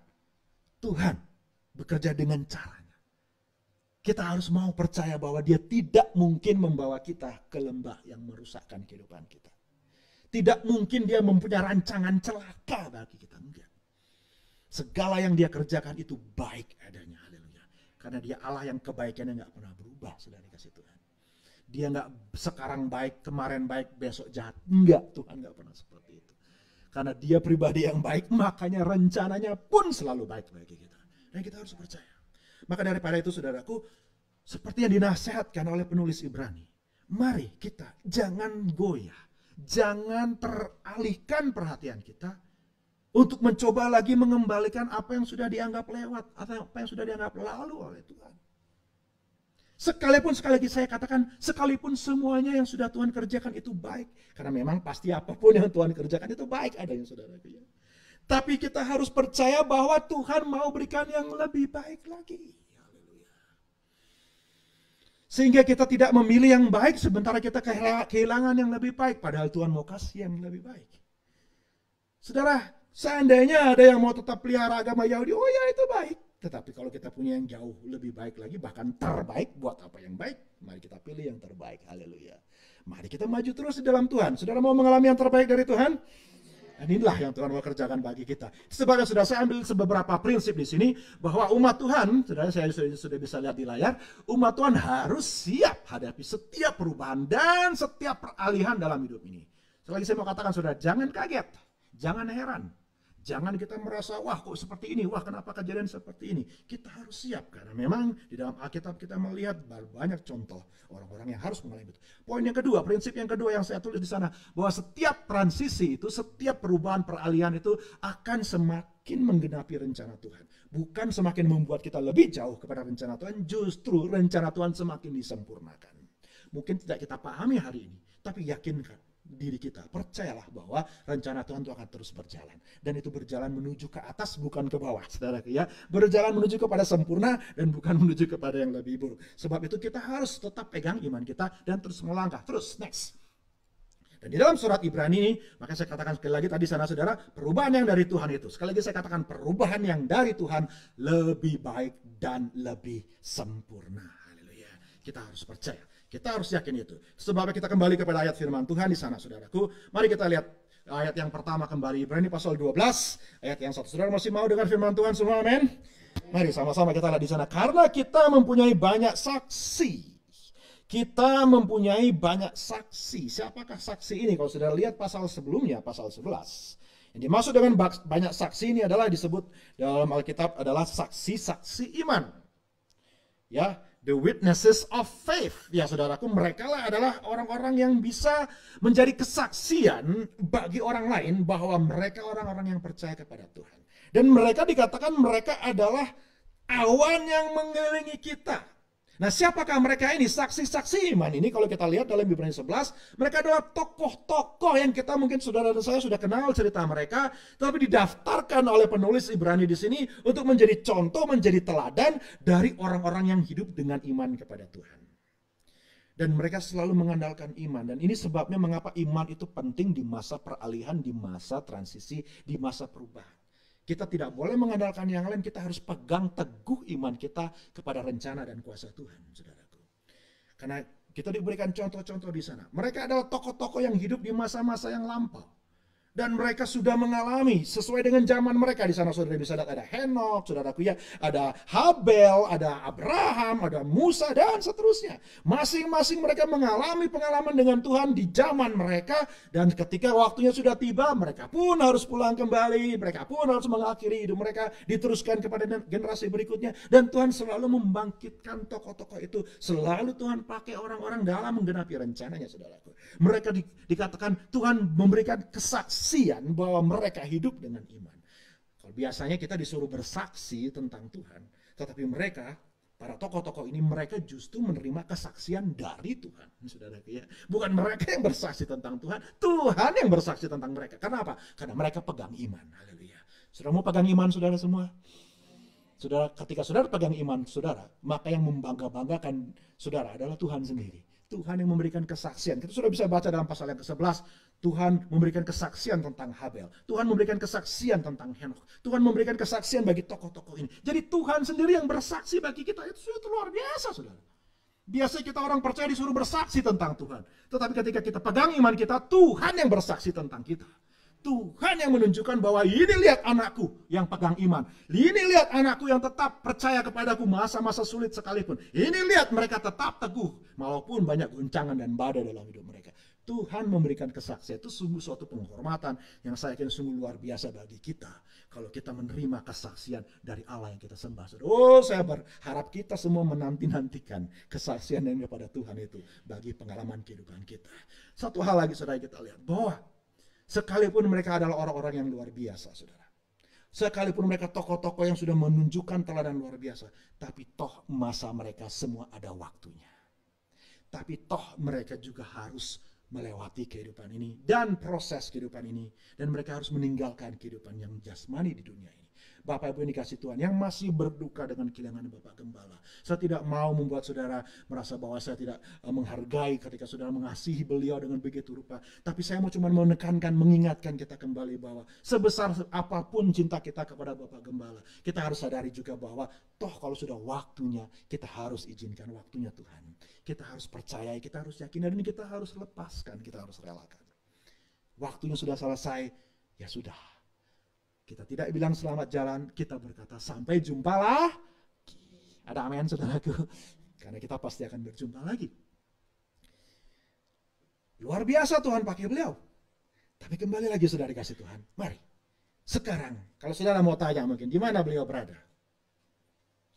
Tuhan bekerja dengan caranya. Kita harus mau percaya bahwa Dia tidak mungkin membawa kita ke lembah yang merusakkan kehidupan kita. Tidak mungkin Dia mempunyai rancangan celaka bagi kita. Enggak. Segala yang Dia kerjakan itu baik adanya. Haleluya. Karena Dia Allah yang kebaikannya nggak pernah berubah, saudara kasih Tuhan. Dia nggak sekarang baik, kemarin baik, besok jahat. Enggak, Tuhan nggak pernah seperti itu. Karena Dia pribadi yang baik, makanya rencananya pun selalu baik bagi kita. Dan kita harus percaya. Maka daripada itu, saudaraku, seperti yang dinasihatkan oleh penulis Ibrani, mari kita jangan goyah. Jangan teralihkan perhatian kita untuk mencoba lagi mengembalikan apa yang sudah dianggap lewat atau apa yang sudah dianggap lalu oleh Tuhan. Sekalipun, sekali lagi saya katakan, sekalipun semuanya yang sudah Tuhan kerjakan itu baik. Karena memang pasti apapun yang Tuhan kerjakan itu baik adanya, saudaraku. Tapi kita harus percaya bahwa Tuhan mau berikan yang lebih baik lagi. Sehingga kita tidak memilih yang baik sementara kita kehilangan yang lebih baik. Padahal Tuhan mau kasih yang lebih baik. Saudara, seandainya ada yang mau tetap pelihara agama Yahudi, oh ya itu baik. Tetapi kalau kita punya yang jauh lebih baik lagi, bahkan terbaik, buat apa yang baik? Mari kita pilih yang terbaik. Haleluya. Mari kita maju terus di dalam Tuhan. Saudara mau mengalami yang terbaik dari Tuhan? Dan inilah yang Tuhan mau kerjakan bagi kita. Sebabnya sudah saya ambil beberapa prinsip di sini bahwa umat Tuhan, saudara, saya sudah bisa lihat di layar, umat Tuhan harus siap hadapi setiap perubahan dan setiap peralihan dalam hidup ini. Selagi saya mau katakan, saudara, jangan kaget, jangan heran. Jangan kita merasa, wah kok seperti ini, wah kenapa kejadian seperti ini. Kita harus siap, karena memang di dalam Alkitab kita melihat banyak contoh orang-orang yang harus mengalami itu. Poin yang kedua, prinsip yang kedua yang saya tulis di sana, bahwa setiap transisi itu, setiap perubahan peralihan itu akan semakin menggenapi rencana Tuhan. Bukan semakin membuat kita lebih jauh kepada rencana Tuhan, justru rencana Tuhan semakin disempurnakan. Mungkin tidak kita pahami hari ini, tapi yakinkan diri kita, percayalah bahwa rencana Tuhan itu akan terus berjalan, dan itu berjalan menuju ke atas bukan ke bawah, saudaraku ya, berjalan menuju kepada sempurna dan bukan menuju kepada yang lebih buruk. Sebab itu kita harus tetap pegang iman kita dan terus melangkah, terus next. Dan di dalam surat Ibrani ini, maka saya katakan sekali lagi tadi sana, saudara, perubahan yang dari Tuhan itu, sekali lagi saya katakan, perubahan yang dari Tuhan lebih baik dan lebih sempurna. Haleluya. Kita harus percaya. Kita harus yakin itu. Sebabnya kita kembali kepada ayat firman Tuhan di sana, saudaraku. Mari kita lihat ayat yang pertama kembali. Ibrani pasal 12, ayat yang 1. Saudara masih mau dengar firman Tuhan semua, amin? Mari sama-sama kita lihat di sana. Karena kita mempunyai banyak saksi. Kita mempunyai banyak saksi. Siapakah saksi ini? Kalau saudara lihat pasal sebelumnya, pasal 11. Yang dimaksud dengan banyak saksi ini adalah disebut dalam Alkitab adalah saksi-saksi iman. Ya, the witnesses of faith. Ya saudaraku, mereka lah adalah orang-orang yang bisa menjadi kesaksian bagi orang lain bahwa mereka orang-orang yang percaya kepada Tuhan. Dan mereka dikatakan mereka adalah awan yang mengelilingi kita. Nah, siapakah mereka ini? Saksi-saksi iman ini kalau kita lihat dalam Ibrani 11, mereka adalah tokoh-tokoh yang kita mungkin saudara dan saya sudah kenal cerita mereka, tapi didaftarkan oleh penulis Ibrani di sini untuk menjadi contoh, menjadi teladan dari orang-orang yang hidup dengan iman kepada Tuhan. Dan mereka selalu mengandalkan iman, dan ini sebabnya mengapa iman itu penting di masa peralihan, di masa transisi, di masa perubahan. Kita tidak boleh mengandalkan yang lain, kita harus pegang teguh iman kita kepada rencana dan kuasa Tuhan, saudaraku. Karena kita diberikan contoh-contoh di sana. Mereka adalah tokoh-tokoh yang hidup di masa-masa yang lampau. Dan mereka sudah mengalami sesuai dengan zaman mereka. Di sana saudara bisa lihat ada Henok, saudaraku ya, ada Habel, ada Abraham, ada Musa, dan seterusnya. Masing-masing mereka mengalami pengalaman dengan Tuhan di zaman mereka. Dan ketika waktunya sudah tiba, mereka pun harus pulang kembali. Mereka pun harus mengakhiri hidup mereka, diteruskan kepada generasi berikutnya. Dan Tuhan selalu membangkitkan tokoh-tokoh itu. Selalu Tuhan pakai orang-orang dalam menggenapi rencananya, saudaraku. Mereka dikatakan Tuhan memberikan kesaksian bahwa mereka hidup dengan iman. Kalau biasanya kita disuruh bersaksi tentang Tuhan, tetapi mereka Para tokoh-tokoh ini mereka justru menerima kesaksian dari Tuhan, saudara ya. Bukan mereka yang bersaksi tentang Tuhan, Tuhan yang bersaksi tentang mereka. Kenapa? Karena mereka pegang iman. Haleluya. Saudara mau pegang iman saudara semua? Saudara, ketika saudara pegang iman saudara, maka yang membangga-banggakan saudara adalah Tuhan sendiri. Tuhan yang memberikan kesaksian. Kita sudah bisa baca dalam pasal yang ke-11, Tuhan memberikan kesaksian tentang Habel. Tuhan memberikan kesaksian tentang Henokh. Tuhan memberikan kesaksian bagi tokoh-tokoh ini. Jadi Tuhan sendiri yang bersaksi bagi kita. Itu luar biasa, saudara. Biasanya kita orang percaya disuruh bersaksi tentang Tuhan. Tetapi ketika kita pegang iman kita, Tuhan yang bersaksi tentang kita. Tuhan yang menunjukkan bahwa ini lihat anakku yang pegang iman. Ini lihat anakku yang tetap percaya kepadaku masa-masa sulit sekalipun. Ini lihat mereka tetap teguh. Walaupun banyak guncangan dan badai dalam hidup mereka. Tuhan memberikan kesaksian. Itu sungguh suatu penghormatan yang saya kira sungguh luar biasa bagi kita. Kalau kita menerima kesaksian dari Allah yang kita sembah. Oh, saya berharap kita semua menanti-nantikan kesaksian yang daripada Tuhan itu bagi pengalaman kehidupan kita. Satu hal lagi saudara kita lihat. Bahwa sekalipun mereka adalah orang-orang yang luar biasa, saudara. Sekalipun mereka tokoh-tokoh yang sudah menunjukkan teladan luar biasa. Tapi toh masa mereka semua ada waktunya. Tapi toh mereka juga harus melewati kehidupan ini dan proses kehidupan ini. Dan mereka harus meninggalkan kehidupan yang jasmani di dunia ini. Bapak Ibu yang dikasih Tuhan, yang masih berduka dengan kehilangan Bapak Gembala. Saya tidak mau membuat saudara merasa bahwa saya tidak menghargai ketika saudara mengasihi beliau dengan begitu rupa. Tapi saya mau cuma menekankan, mengingatkan kita kembali bahwa sebesar apapun cinta kita kepada Bapak Gembala, kita harus sadari juga bahwa toh kalau sudah waktunya, kita harus izinkan waktunya Tuhan. Kita harus percayai, kita harus yakin, dan kita harus lepaskan, kita harus relakan. Waktunya sudah selesai, ya sudah. Kita tidak bilang selamat jalan, kita berkata sampai jumpa lah. Ada amin saudaraku. Karena kita pasti akan berjumpa lagi. Luar biasa Tuhan pakai beliau. Tapi kembali lagi saudara dikasih Tuhan. Mari. Sekarang, kalau saudara mau tanya mungkin, di mana beliau berada?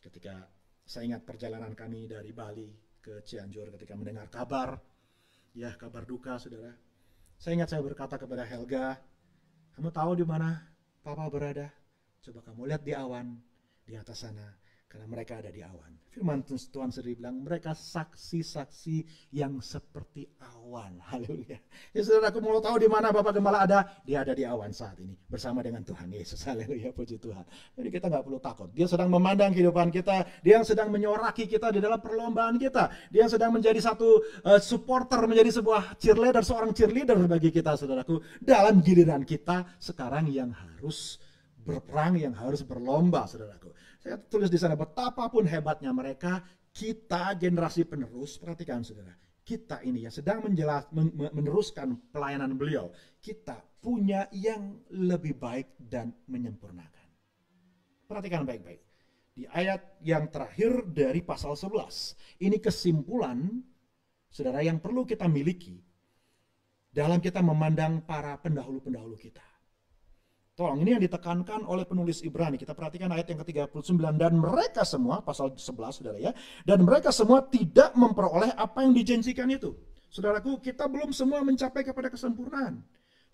Ketika saya ingat perjalanan kami dari Bali ke Cianjur ketika mendengar kabar. Ya, kabar duka saudara. Saya ingat saya berkata kepada Helga, kamu tahu di mana Papa berada? Coba kamu lihat di awan, di atas sana. Karena mereka ada di awan. Firman Tuhan sendiri bilang, mereka saksi-saksi yang seperti awan. Haleluya. Ya saudara, aku mau tahu di mana Bapak Gembala ada? Dia ada di awan saat ini. Bersama dengan Tuhan Yesus. Haleluya, puji Tuhan. Jadi kita gak perlu takut. Dia sedang memandang kehidupan kita. Dia yang sedang menyoraki kita di dalam perlombaan kita. Dia yang sedang menjadi satu supporter, menjadi sebuah cheerleader, seorang cheerleader bagi kita, saudaraku. Dalam giliran kita sekarang yang harus berperang, yang harus berlomba, saudaraku. Saya tulis di sana, betapapun hebatnya mereka, kita generasi penerus, perhatikan saudara, kita ini yang sedang meneruskan pelayanan beliau, kita punya yang lebih baik dan menyempurnakan. Perhatikan baik-baik. Di ayat yang terakhir dari pasal 11, ini kesimpulan, saudara, yang perlu kita miliki dalam kita memandang para pendahulu-pendahulu kita. Tolong, ini yang ditekankan oleh penulis Ibrani. Kita perhatikan ayat yang ke-39. Dan mereka semua, pasal 11 saudara ya. Dan mereka semua tidak memperoleh apa yang dijanjikan itu. Saudaraku, kita belum semua mencapai kepada kesempurnaan.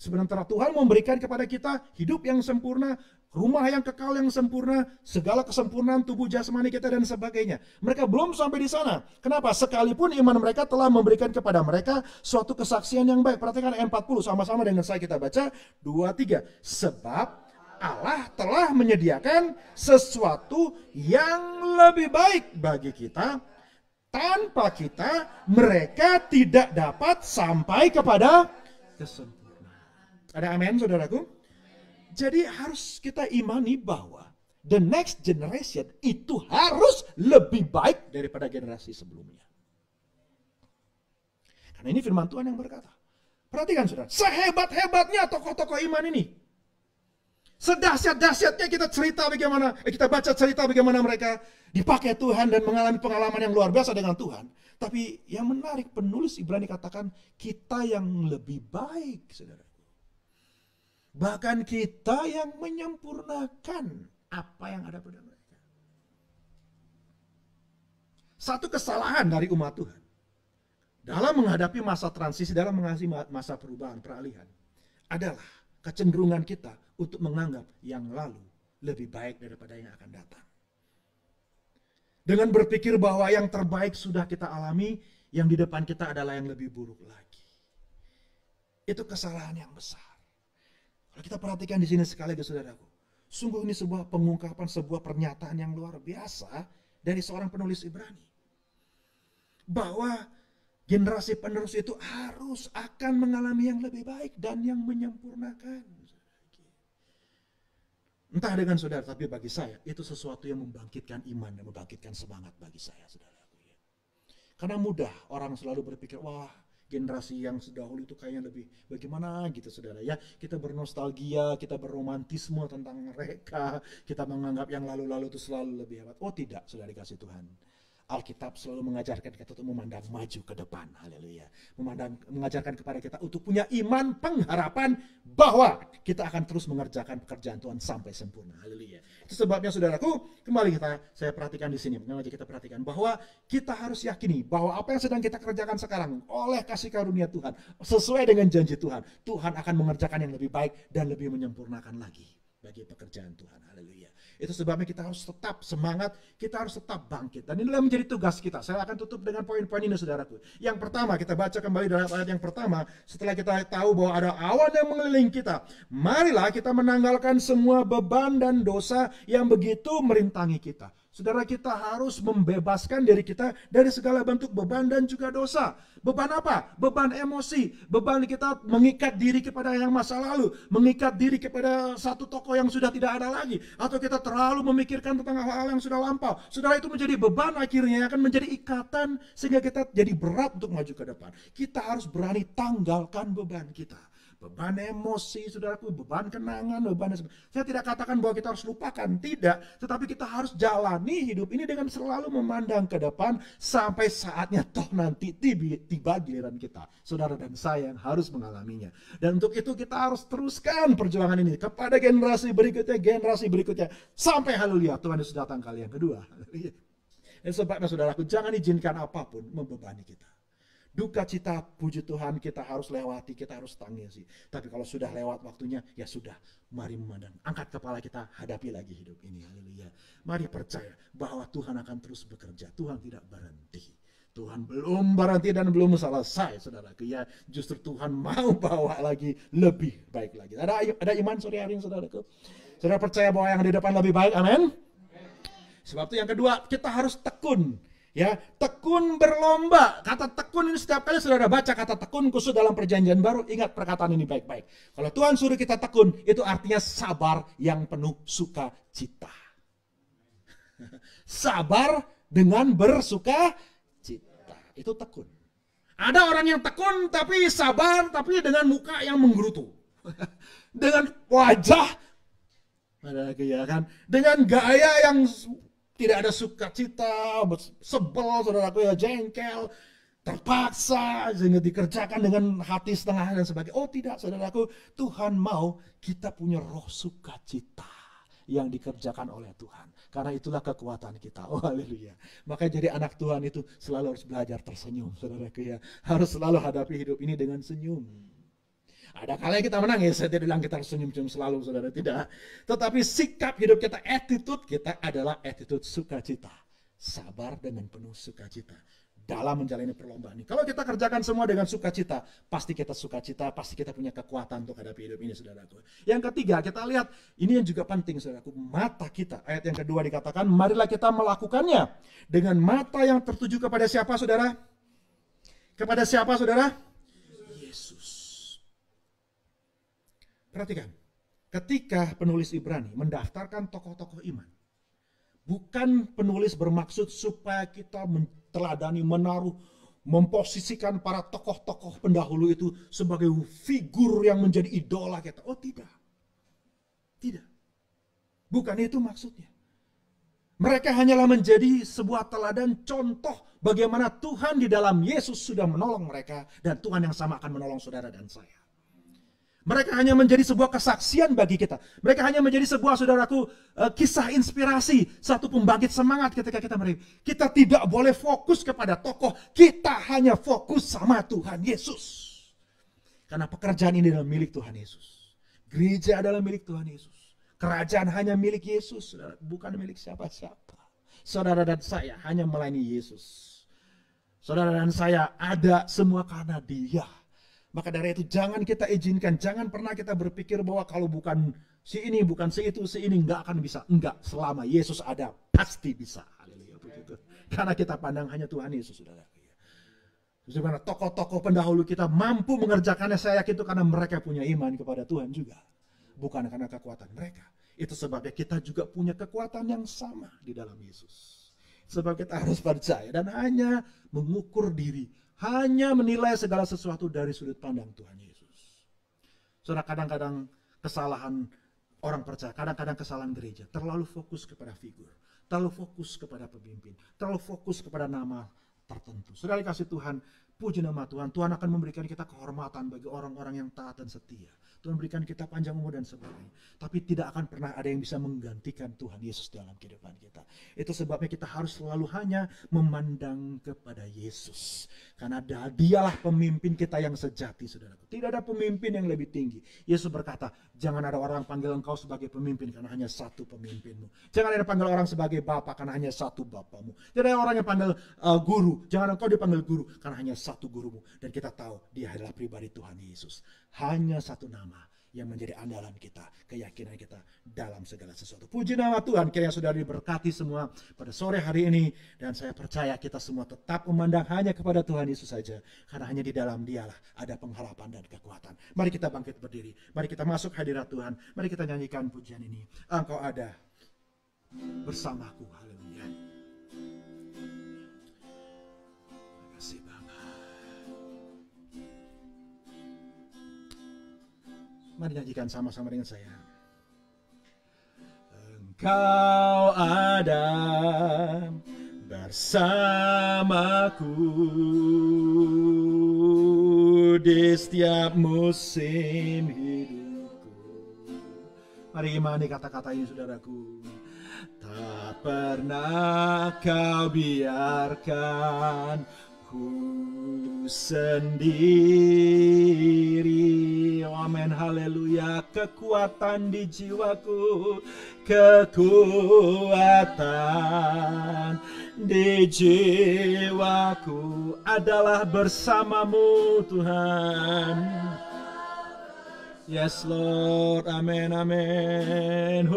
Sebenarnya Tuhan memberikan kepada kita hidup yang sempurna, rumah yang kekal yang sempurna, segala kesempurnaan tubuh jasmani kita dan sebagainya. Mereka belum sampai di sana. Kenapa? Sekalipun iman mereka telah memberikan kepada mereka suatu kesaksian yang baik. Perhatikan ayat 40 sama-sama dengan saya kita baca 2-3. Sebab Allah telah menyediakan sesuatu yang lebih baik bagi kita. Tanpa kita mereka tidak dapat sampai kepada kesempurnaan. Ada amin saudaraku? Jadi harus kita imani bahwa the next generation itu harus lebih baik daripada generasi sebelumnya. Karena ini firman Tuhan yang berkata. Perhatikan saudara, sehebat-hebatnya tokoh-tokoh iman ini. Sedahsyat-dahsyatnya kita baca cerita bagaimana mereka dipakai Tuhan dan mengalami pengalaman yang luar biasa dengan Tuhan. Tapi yang menarik, penulis Ibrani katakan kita yang lebih baik saudara. Bahkan kita yang menyempurnakan apa yang ada pada mereka. Satu kesalahan dari umat Tuhan dalam menghadapi masa transisi, dalam menghadapi masa perubahan, peralihan, adalah kecenderungan kita untuk menganggap yang lalu lebih baik daripada yang akan datang. Dengan berpikir bahwa yang terbaik sudah kita alami, yang di depan kita adalah yang lebih buruk lagi. Itu kesalahan yang besar. Kalau kita perhatikan di sini sekali lagi saudaraku, sungguh ini sebuah pengungkapan, sebuah pernyataan yang luar biasa dari seorang penulis Ibrani. Bahwa generasi penerus itu harus akan mengalami yang lebih baik dan yang menyempurnakan. Entah dengan saudara, tapi bagi saya itu sesuatu yang membangkitkan iman dan membangkitkan semangat bagi saya, saudaraku. Karena mudah orang selalu berpikir, wah generasi yang dahulu itu kayaknya lebih bagaimana gitu saudara ya. Kita bernostalgia, kita berromantisme tentang mereka, kita menganggap yang lalu-lalu itu selalu lebih hebat. Oh tidak, saudara dikasih Tuhan. Alkitab selalu mengajarkan kita untuk memandang maju ke depan, haleluya. Mengajarkan kepada kita untuk punya iman, pengharapan bahwa kita akan terus mengerjakan pekerjaan Tuhan sampai sempurna, haleluya. Itu sebabnya saudaraku, kembali saya perhatikan di sini, kita perhatikan bahwa kita harus yakini bahwa apa yang sedang kita kerjakan sekarang oleh kasih karunia Tuhan, sesuai dengan janji Tuhan, Tuhan akan mengerjakan yang lebih baik dan lebih menyempurnakan lagi bagi pekerjaan Tuhan, haleluya. Itu sebabnya kita harus tetap semangat, kita harus tetap bangkit. Dan inilah menjadi tugas kita. Saya akan tutup dengan poin-poin ini saudaraku. Yang pertama, kita baca kembali dalam ayat yang pertama. Setelah kita tahu bahwa ada awan yang mengelilingi kita, marilah kita menanggalkan semua beban dan dosa yang begitu merintangi kita. Saudara, kita harus membebaskan diri kita dari segala bentuk beban dan juga dosa. Beban apa? Beban emosi. Beban kita mengikat diri kepada yang masa lalu. Mengikat diri kepada satu tokoh yang sudah tidak ada lagi. Atau kita terlalu memikirkan tentang hal-hal yang sudah lampau. Saudara, itu menjadi beban akhirnya akan menjadi ikatan. Sehingga kita jadi berat untuk maju ke depan. Kita harus berani tanggalkan beban kita. Beban emosi, saudaraku, beban kenangan, beban. Saya tidak katakan bahwa kita harus lupakan, tidak. Tetapi kita harus jalani hidup ini dengan selalu memandang ke depan sampai saatnya toh nanti tiba giliran kita. Saudara dan saya yang harus mengalaminya. Dan untuk itu kita harus teruskan perjuangan ini kepada generasi berikutnya. Sampai haleluya, Tuhan Yesus datang kali yang kedua. Dan sebabnya saudaraku, jangan izinkan apapun membebani kita. Duka cita, puji Tuhan, kita harus lewati, kita harus tangisi. Tapi kalau sudah lewat waktunya, ya sudah, mari memandang. Angkat kepala kita, hadapi lagi hidup ini. Haleluya. Mari percaya bahwa Tuhan akan terus bekerja. Tuhan tidak berhenti. Tuhan belum berhenti dan belum selesai, saudaraku. Ya, justru Tuhan mau bawa lagi lebih baik lagi. Ada iman sore hari ini, saudaraku? Saudara percaya bahwa yang di depan lebih baik, amin? Sebab itu yang kedua, kita harus tekun. Ya, tekun berlomba. Kata tekun ini setiap kali saudara baca kata tekun khusus dalam perjanjian baru, ingat perkataan ini baik-baik. Kalau Tuhan suruh kita tekun, itu artinya sabar yang penuh sukacita. Sabar dengan bersuka cita. Itu tekun. Ada orang yang tekun tapi sabar, tapi dengan muka yang menggerutu. Dengan wajah, ya kan? Dengan gaya yang tidak ada sukacita, sebel, saudaraku ya, jengkel, terpaksa, sehingga dikerjakan dengan hati setengah dan sebagainya. Oh tidak, saudaraku, Tuhan mau kita punya roh sukacita yang dikerjakan oleh Tuhan. Karena itulah kekuatan kita. Oh haleluya. Makanya jadi anak Tuhan itu selalu harus belajar tersenyum, saudaraku ya. Harus selalu hadapi hidup ini dengan senyum. Ada kalanya kita menangis, saya tidak bilang kita harus senyum-senyum selalu, saudara, tidak. Tetapi sikap hidup kita, attitude kita adalah attitude sukacita. Sabar dengan penuh sukacita dalam menjalani perlombaan ini. Kalau kita kerjakan semua dengan sukacita, pasti kita sukacita, pasti kita punya kekuatan untuk hadapi hidup ini, saudaraku. Yang ketiga, kita lihat, ini yang juga penting, saudaraku, mata kita. Ayat yang kedua dikatakan, marilah kita melakukannya dengan mata yang tertuju kepada siapa, saudara? Kepada siapa, saudara? Perhatikan, ketika penulis Ibrani mendaftarkan tokoh-tokoh iman, bukan penulis bermaksud supaya kita menteladani, menaruh, memposisikan para tokoh-tokoh pendahulu itu sebagai figur yang menjadi idola kita. Oh tidak, tidak. Bukan itu maksudnya. Mereka hanyalah menjadi sebuah teladan contoh bagaimana Tuhan di dalam Yesus sudah menolong mereka dan Tuhan yang sama akan menolong saudara dan saya. Mereka hanya menjadi sebuah kesaksian bagi kita. Mereka hanya menjadi sebuah, saudaraku, kisah inspirasi, satu pembangkit semangat ketika kita meribu. Kita tidak boleh fokus kepada tokoh, kita hanya fokus sama Tuhan Yesus. Karena pekerjaan ini adalah milik Tuhan Yesus. Gereja adalah milik Tuhan Yesus. Kerajaan hanya milik Yesus, bukan milik siapa-siapa. Saudara dan saya hanya melayani Yesus. Saudara dan saya ada semua karena Dia. Maka dari itu jangan kita izinkan, jangan pernah kita berpikir bahwa kalau bukan si ini, bukan si itu, si ini nggak akan bisa. Enggak, selama Yesus ada pasti bisa. Haleluya, begitu. Karena kita pandang hanya Tuhan Yesus, saudara. Sebenarnya tokoh-tokoh pendahulu kita mampu mengerjakannya, saya yakin itu karena mereka punya iman kepada Tuhan juga. Bukan karena kekuatan mereka. Itu sebabnya kita juga punya kekuatan yang sama di dalam Yesus. Sebab kita harus percaya dan hanya mengukur diri, hanya menilai segala sesuatu dari sudut pandang Tuhan Yesus. Saudara, kadang-kadang kesalahan orang percaya, kadang-kadang kesalahan gereja, terlalu fokus kepada figur, terlalu fokus kepada pemimpin, terlalu fokus kepada nama tertentu. Saudara dikasih Tuhan, puji nama Tuhan. Tuhan akan memberikan kita kehormatan bagi orang-orang yang taat dan setia. Tuhan berikan kita panjang umur dan sebagainya. Tapi tidak akan pernah ada yang bisa menggantikan Tuhan Yesus dalam kehidupan kita. Itu sebabnya kita harus selalu hanya memandang kepada Yesus. Karena Dialah pemimpin kita yang sejati, saudaraku. Tidak ada pemimpin yang lebih tinggi. Yesus berkata, jangan ada orang panggil engkau sebagai pemimpin karena hanya satu pemimpinmu. Jangan ada panggil orang sebagai bapak karena hanya satu bapamu. Tidak ada orang yang panggil guru. Jangan engkau dipanggil guru karena hanya satu gurumu. Dan kita tahu Dia adalah pribadi Tuhan Yesus. Hanya satu nama yang menjadi andalan kita, keyakinan kita dalam segala sesuatu. Puji nama Tuhan, kiranya saudara diberkati semua pada sore hari ini. Dan saya percaya kita semua tetap memandang hanya kepada Tuhan Yesus saja. Karena hanya di dalam Dialah ada pengharapan dan kekuatan. Mari kita bangkit berdiri. Mari kita masuk hadirat Tuhan. Mari kita nyanyikan pujian ini. Engkau ada bersamaku. Haleluya. Terima kasih Bapa. Mari nyanyikan sama-sama dengan saya. Engkau ada bersamaku di setiap musim hidupku. Mari imani kata-kata ini, saudaraku. Tak pernah kau biarkan ku sendiri. Amin, haleluya. Kekuatan di jiwaku, kekuatan di jiwaku adalah bersamamu Tuhan. Yes Lord, amin, amin.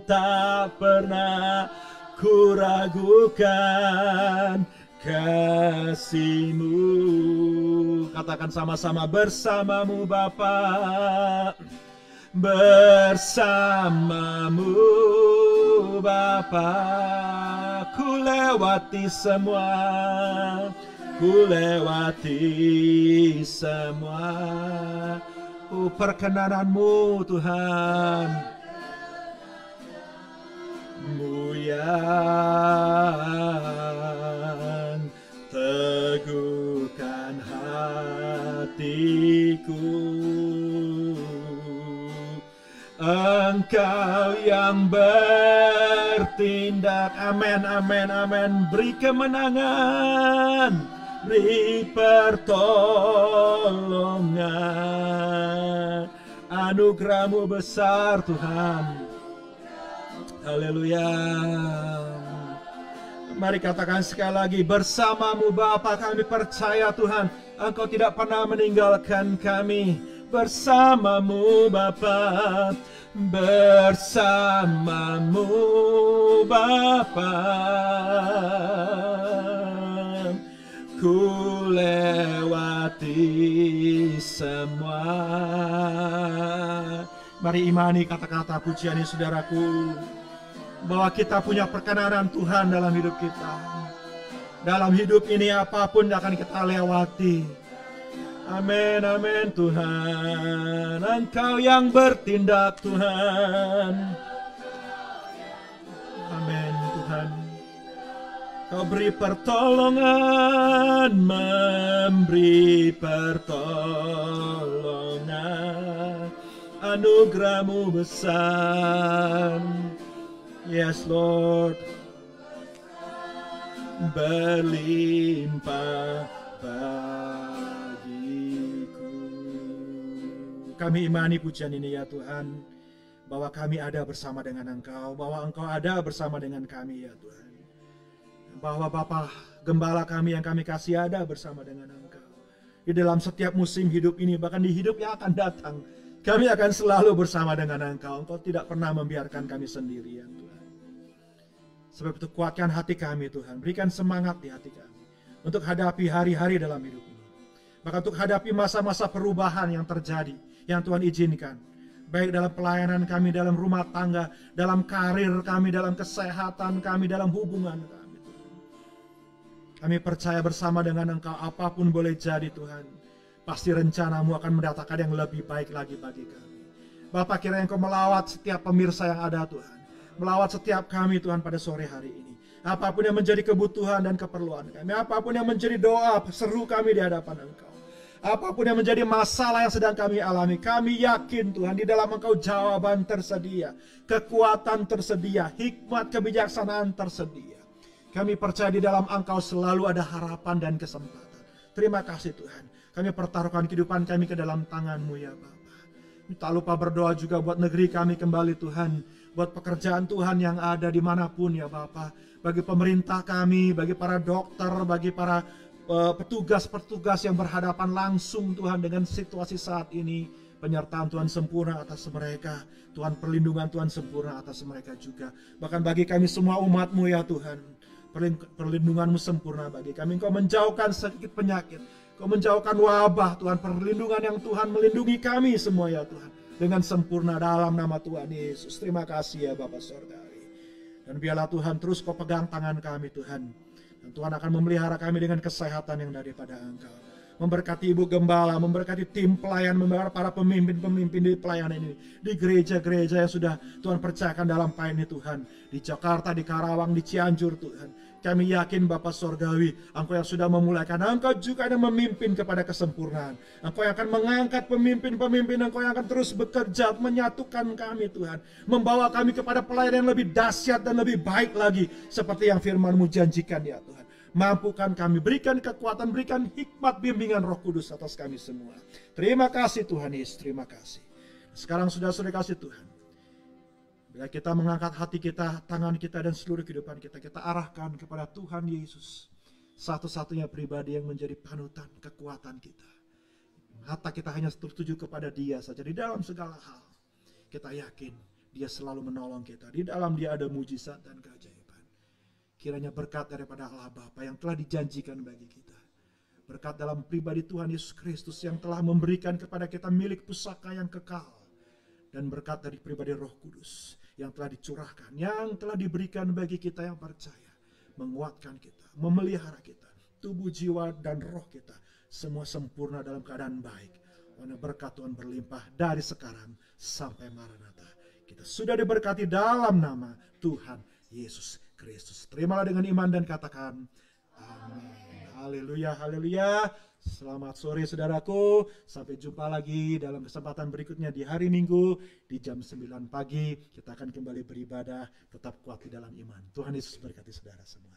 Tak pernah ku ragukan kasih-Mu. Katakan sama-sama, bersamamu Bapa, bersamamu Bapa. Ku lewati semua, ku lewati semua. Perkenanan-Mu Tuhan, yang teguhkan hatiku. Engkau yang bertindak, amin, amin, amin. Beri kemenangan, beri pertolongan. Anugerah-Mu besar Tuhan. Haleluya. Mari katakan sekali lagi, bersamamu Bapa, kami percaya Tuhan, Engkau tidak pernah meninggalkan kami. Bersamamu Bapa, bersamamu Bapa, ku lewati semua. Mari imani kata-kata pujian ini, saudaraku, bahwa kita punya perkenanan Tuhan dalam hidup kita. Dalam hidup ini apapun akan kita lewati. Amin, amin Tuhan. Engkau yang bertindak Tuhan. Amin Tuhan. Kau beri pertolongan, memberi pertolongan. Anugerah-Mu besar. Yes Lord, berlimpah bagiku. Kami imani pujian ini ya Tuhan, bahwa kami ada bersama dengan Engkau, bahwa Engkau ada bersama dengan kami ya Tuhan. Bahwa Bapa Gembala kami yang kami kasih ada bersama dengan Engkau. Di dalam setiap musim hidup ini, bahkan di hidup yang akan datang, kami akan selalu bersama dengan Engkau. Engkau tidak pernah membiarkan kami sendirian Tuhan. Sebab itu kuatkan hati kami Tuhan, berikan semangat di hati kami untuk hadapi hari-hari dalam hidup ini. Bahkan untuk hadapi masa-masa perubahan yang terjadi, yang Tuhan izinkan. Baik dalam pelayanan kami, dalam rumah tangga, dalam karir kami, dalam kesehatan kami, dalam hubungan kami. Tuhan. Kami percaya bersama dengan Engkau apapun boleh jadi Tuhan. Pasti rencanamu akan mendatangkan yang lebih baik lagi bagi kami. Bapak kiranya Engkau melawat setiap pemirsa yang ada Tuhan. Melawat setiap kami Tuhan pada sore hari ini. Apapun yang menjadi kebutuhan dan keperluan kami. Apapun yang menjadi doa seru kami di hadapan Engkau. Apapun yang menjadi masalah yang sedang kami alami, kami yakin Tuhan di dalam Engkau jawaban tersedia, kekuatan tersedia, hikmat kebijaksanaan tersedia. Kami percaya di dalam Engkau selalu ada harapan dan kesempatan. Terima kasih Tuhan. Kami pertaruhkan kehidupan kami ke dalam tangan-Mu ya Bapa. Tak lupa berdoa juga buat negeri kami kembali Tuhan. Buat pekerjaan Tuhan yang ada dimanapun ya Bapa. Bagi pemerintah kami, bagi para dokter, bagi para petugas-petugas yang berhadapan langsung Tuhan dengan situasi saat ini. Penyertaan Tuhan sempurna atas mereka. Tuhan perlindungan Tuhan sempurna atas mereka juga. Bahkan bagi kami semua umat-Mu ya Tuhan. Perlindungan-Mu sempurna bagi kami. Engkau menjauhkan sedikit penyakit. Engkau menjauhkan wabah Tuhan. Perlindungan yang Tuhan melindungi kami semua ya Tuhan. Dengan sempurna dalam nama Tuhan Yesus. Terima kasih ya Bapa Surgawi. Dan biarlah Tuhan terus Kau pegang tangan kami Tuhan. Dan Tuhan akan memelihara kami dengan kesehatan yang daripada Engkau. Memberkati Ibu Gembala, memberkati tim pelayan, memberkati para pemimpin-pemimpin di pelayanan ini. Di gereja-gereja yang sudah Tuhan percayakan dalam pelayanan ini Tuhan. Di Jakarta, di Karawang, di Cianjur Tuhan. Kami yakin Bapa Sorgawi, Engkau yang sudah memulaikan, Engkau juga yang memimpin kepada kesempurnaan. Engkau yang akan mengangkat pemimpin-pemimpin, Engkau yang akan terus bekerja, menyatukan kami Tuhan. Membawa kami kepada pelayanan yang lebih dahsyat dan lebih baik lagi. Seperti yang firman-Mu janjikan ya Tuhan. Mampukan kami, berikan kekuatan, berikan hikmat bimbingan Roh Kudus atas kami semua. Terima kasih Tuhan Yesus, terima kasih. Sekarang sudah kasih Tuhan. Bila kita mengangkat hati kita, tangan kita dan seluruh kehidupan kita, kita arahkan kepada Tuhan Yesus. Satu-satunya pribadi yang menjadi panutan kekuatan kita. Mata kita hanya tertuju kepada Dia saja di dalam segala hal. Kita yakin Dia selalu menolong kita. Di dalam Dia ada mujizat dan keajaiban. Kiranya berkat daripada Allah Bapa yang telah dijanjikan bagi kita. Berkat dalam pribadi Tuhan Yesus Kristus yang telah memberikan kepada kita milik pusaka yang kekal. Dan berkat dari pribadi Roh Kudus yang telah dicurahkan, yang telah diberikan bagi kita yang percaya. Menguatkan kita, memelihara kita. Tubuh, jiwa, dan roh kita. Semua sempurna dalam keadaan baik. Karena berkat Tuhan berlimpah dari sekarang sampai Maranatha. Kita sudah diberkati dalam nama Tuhan Yesus Kristus. Terimalah dengan iman dan katakan amin. Haleluya, haleluya. Selamat sore saudaraku. Sampai jumpa lagi dalam kesempatan berikutnya di hari Minggu di jam 9 pagi. Kita akan kembali beribadah. Tetap kuat di dalam iman. Tuhan Yesus berkati saudara semua.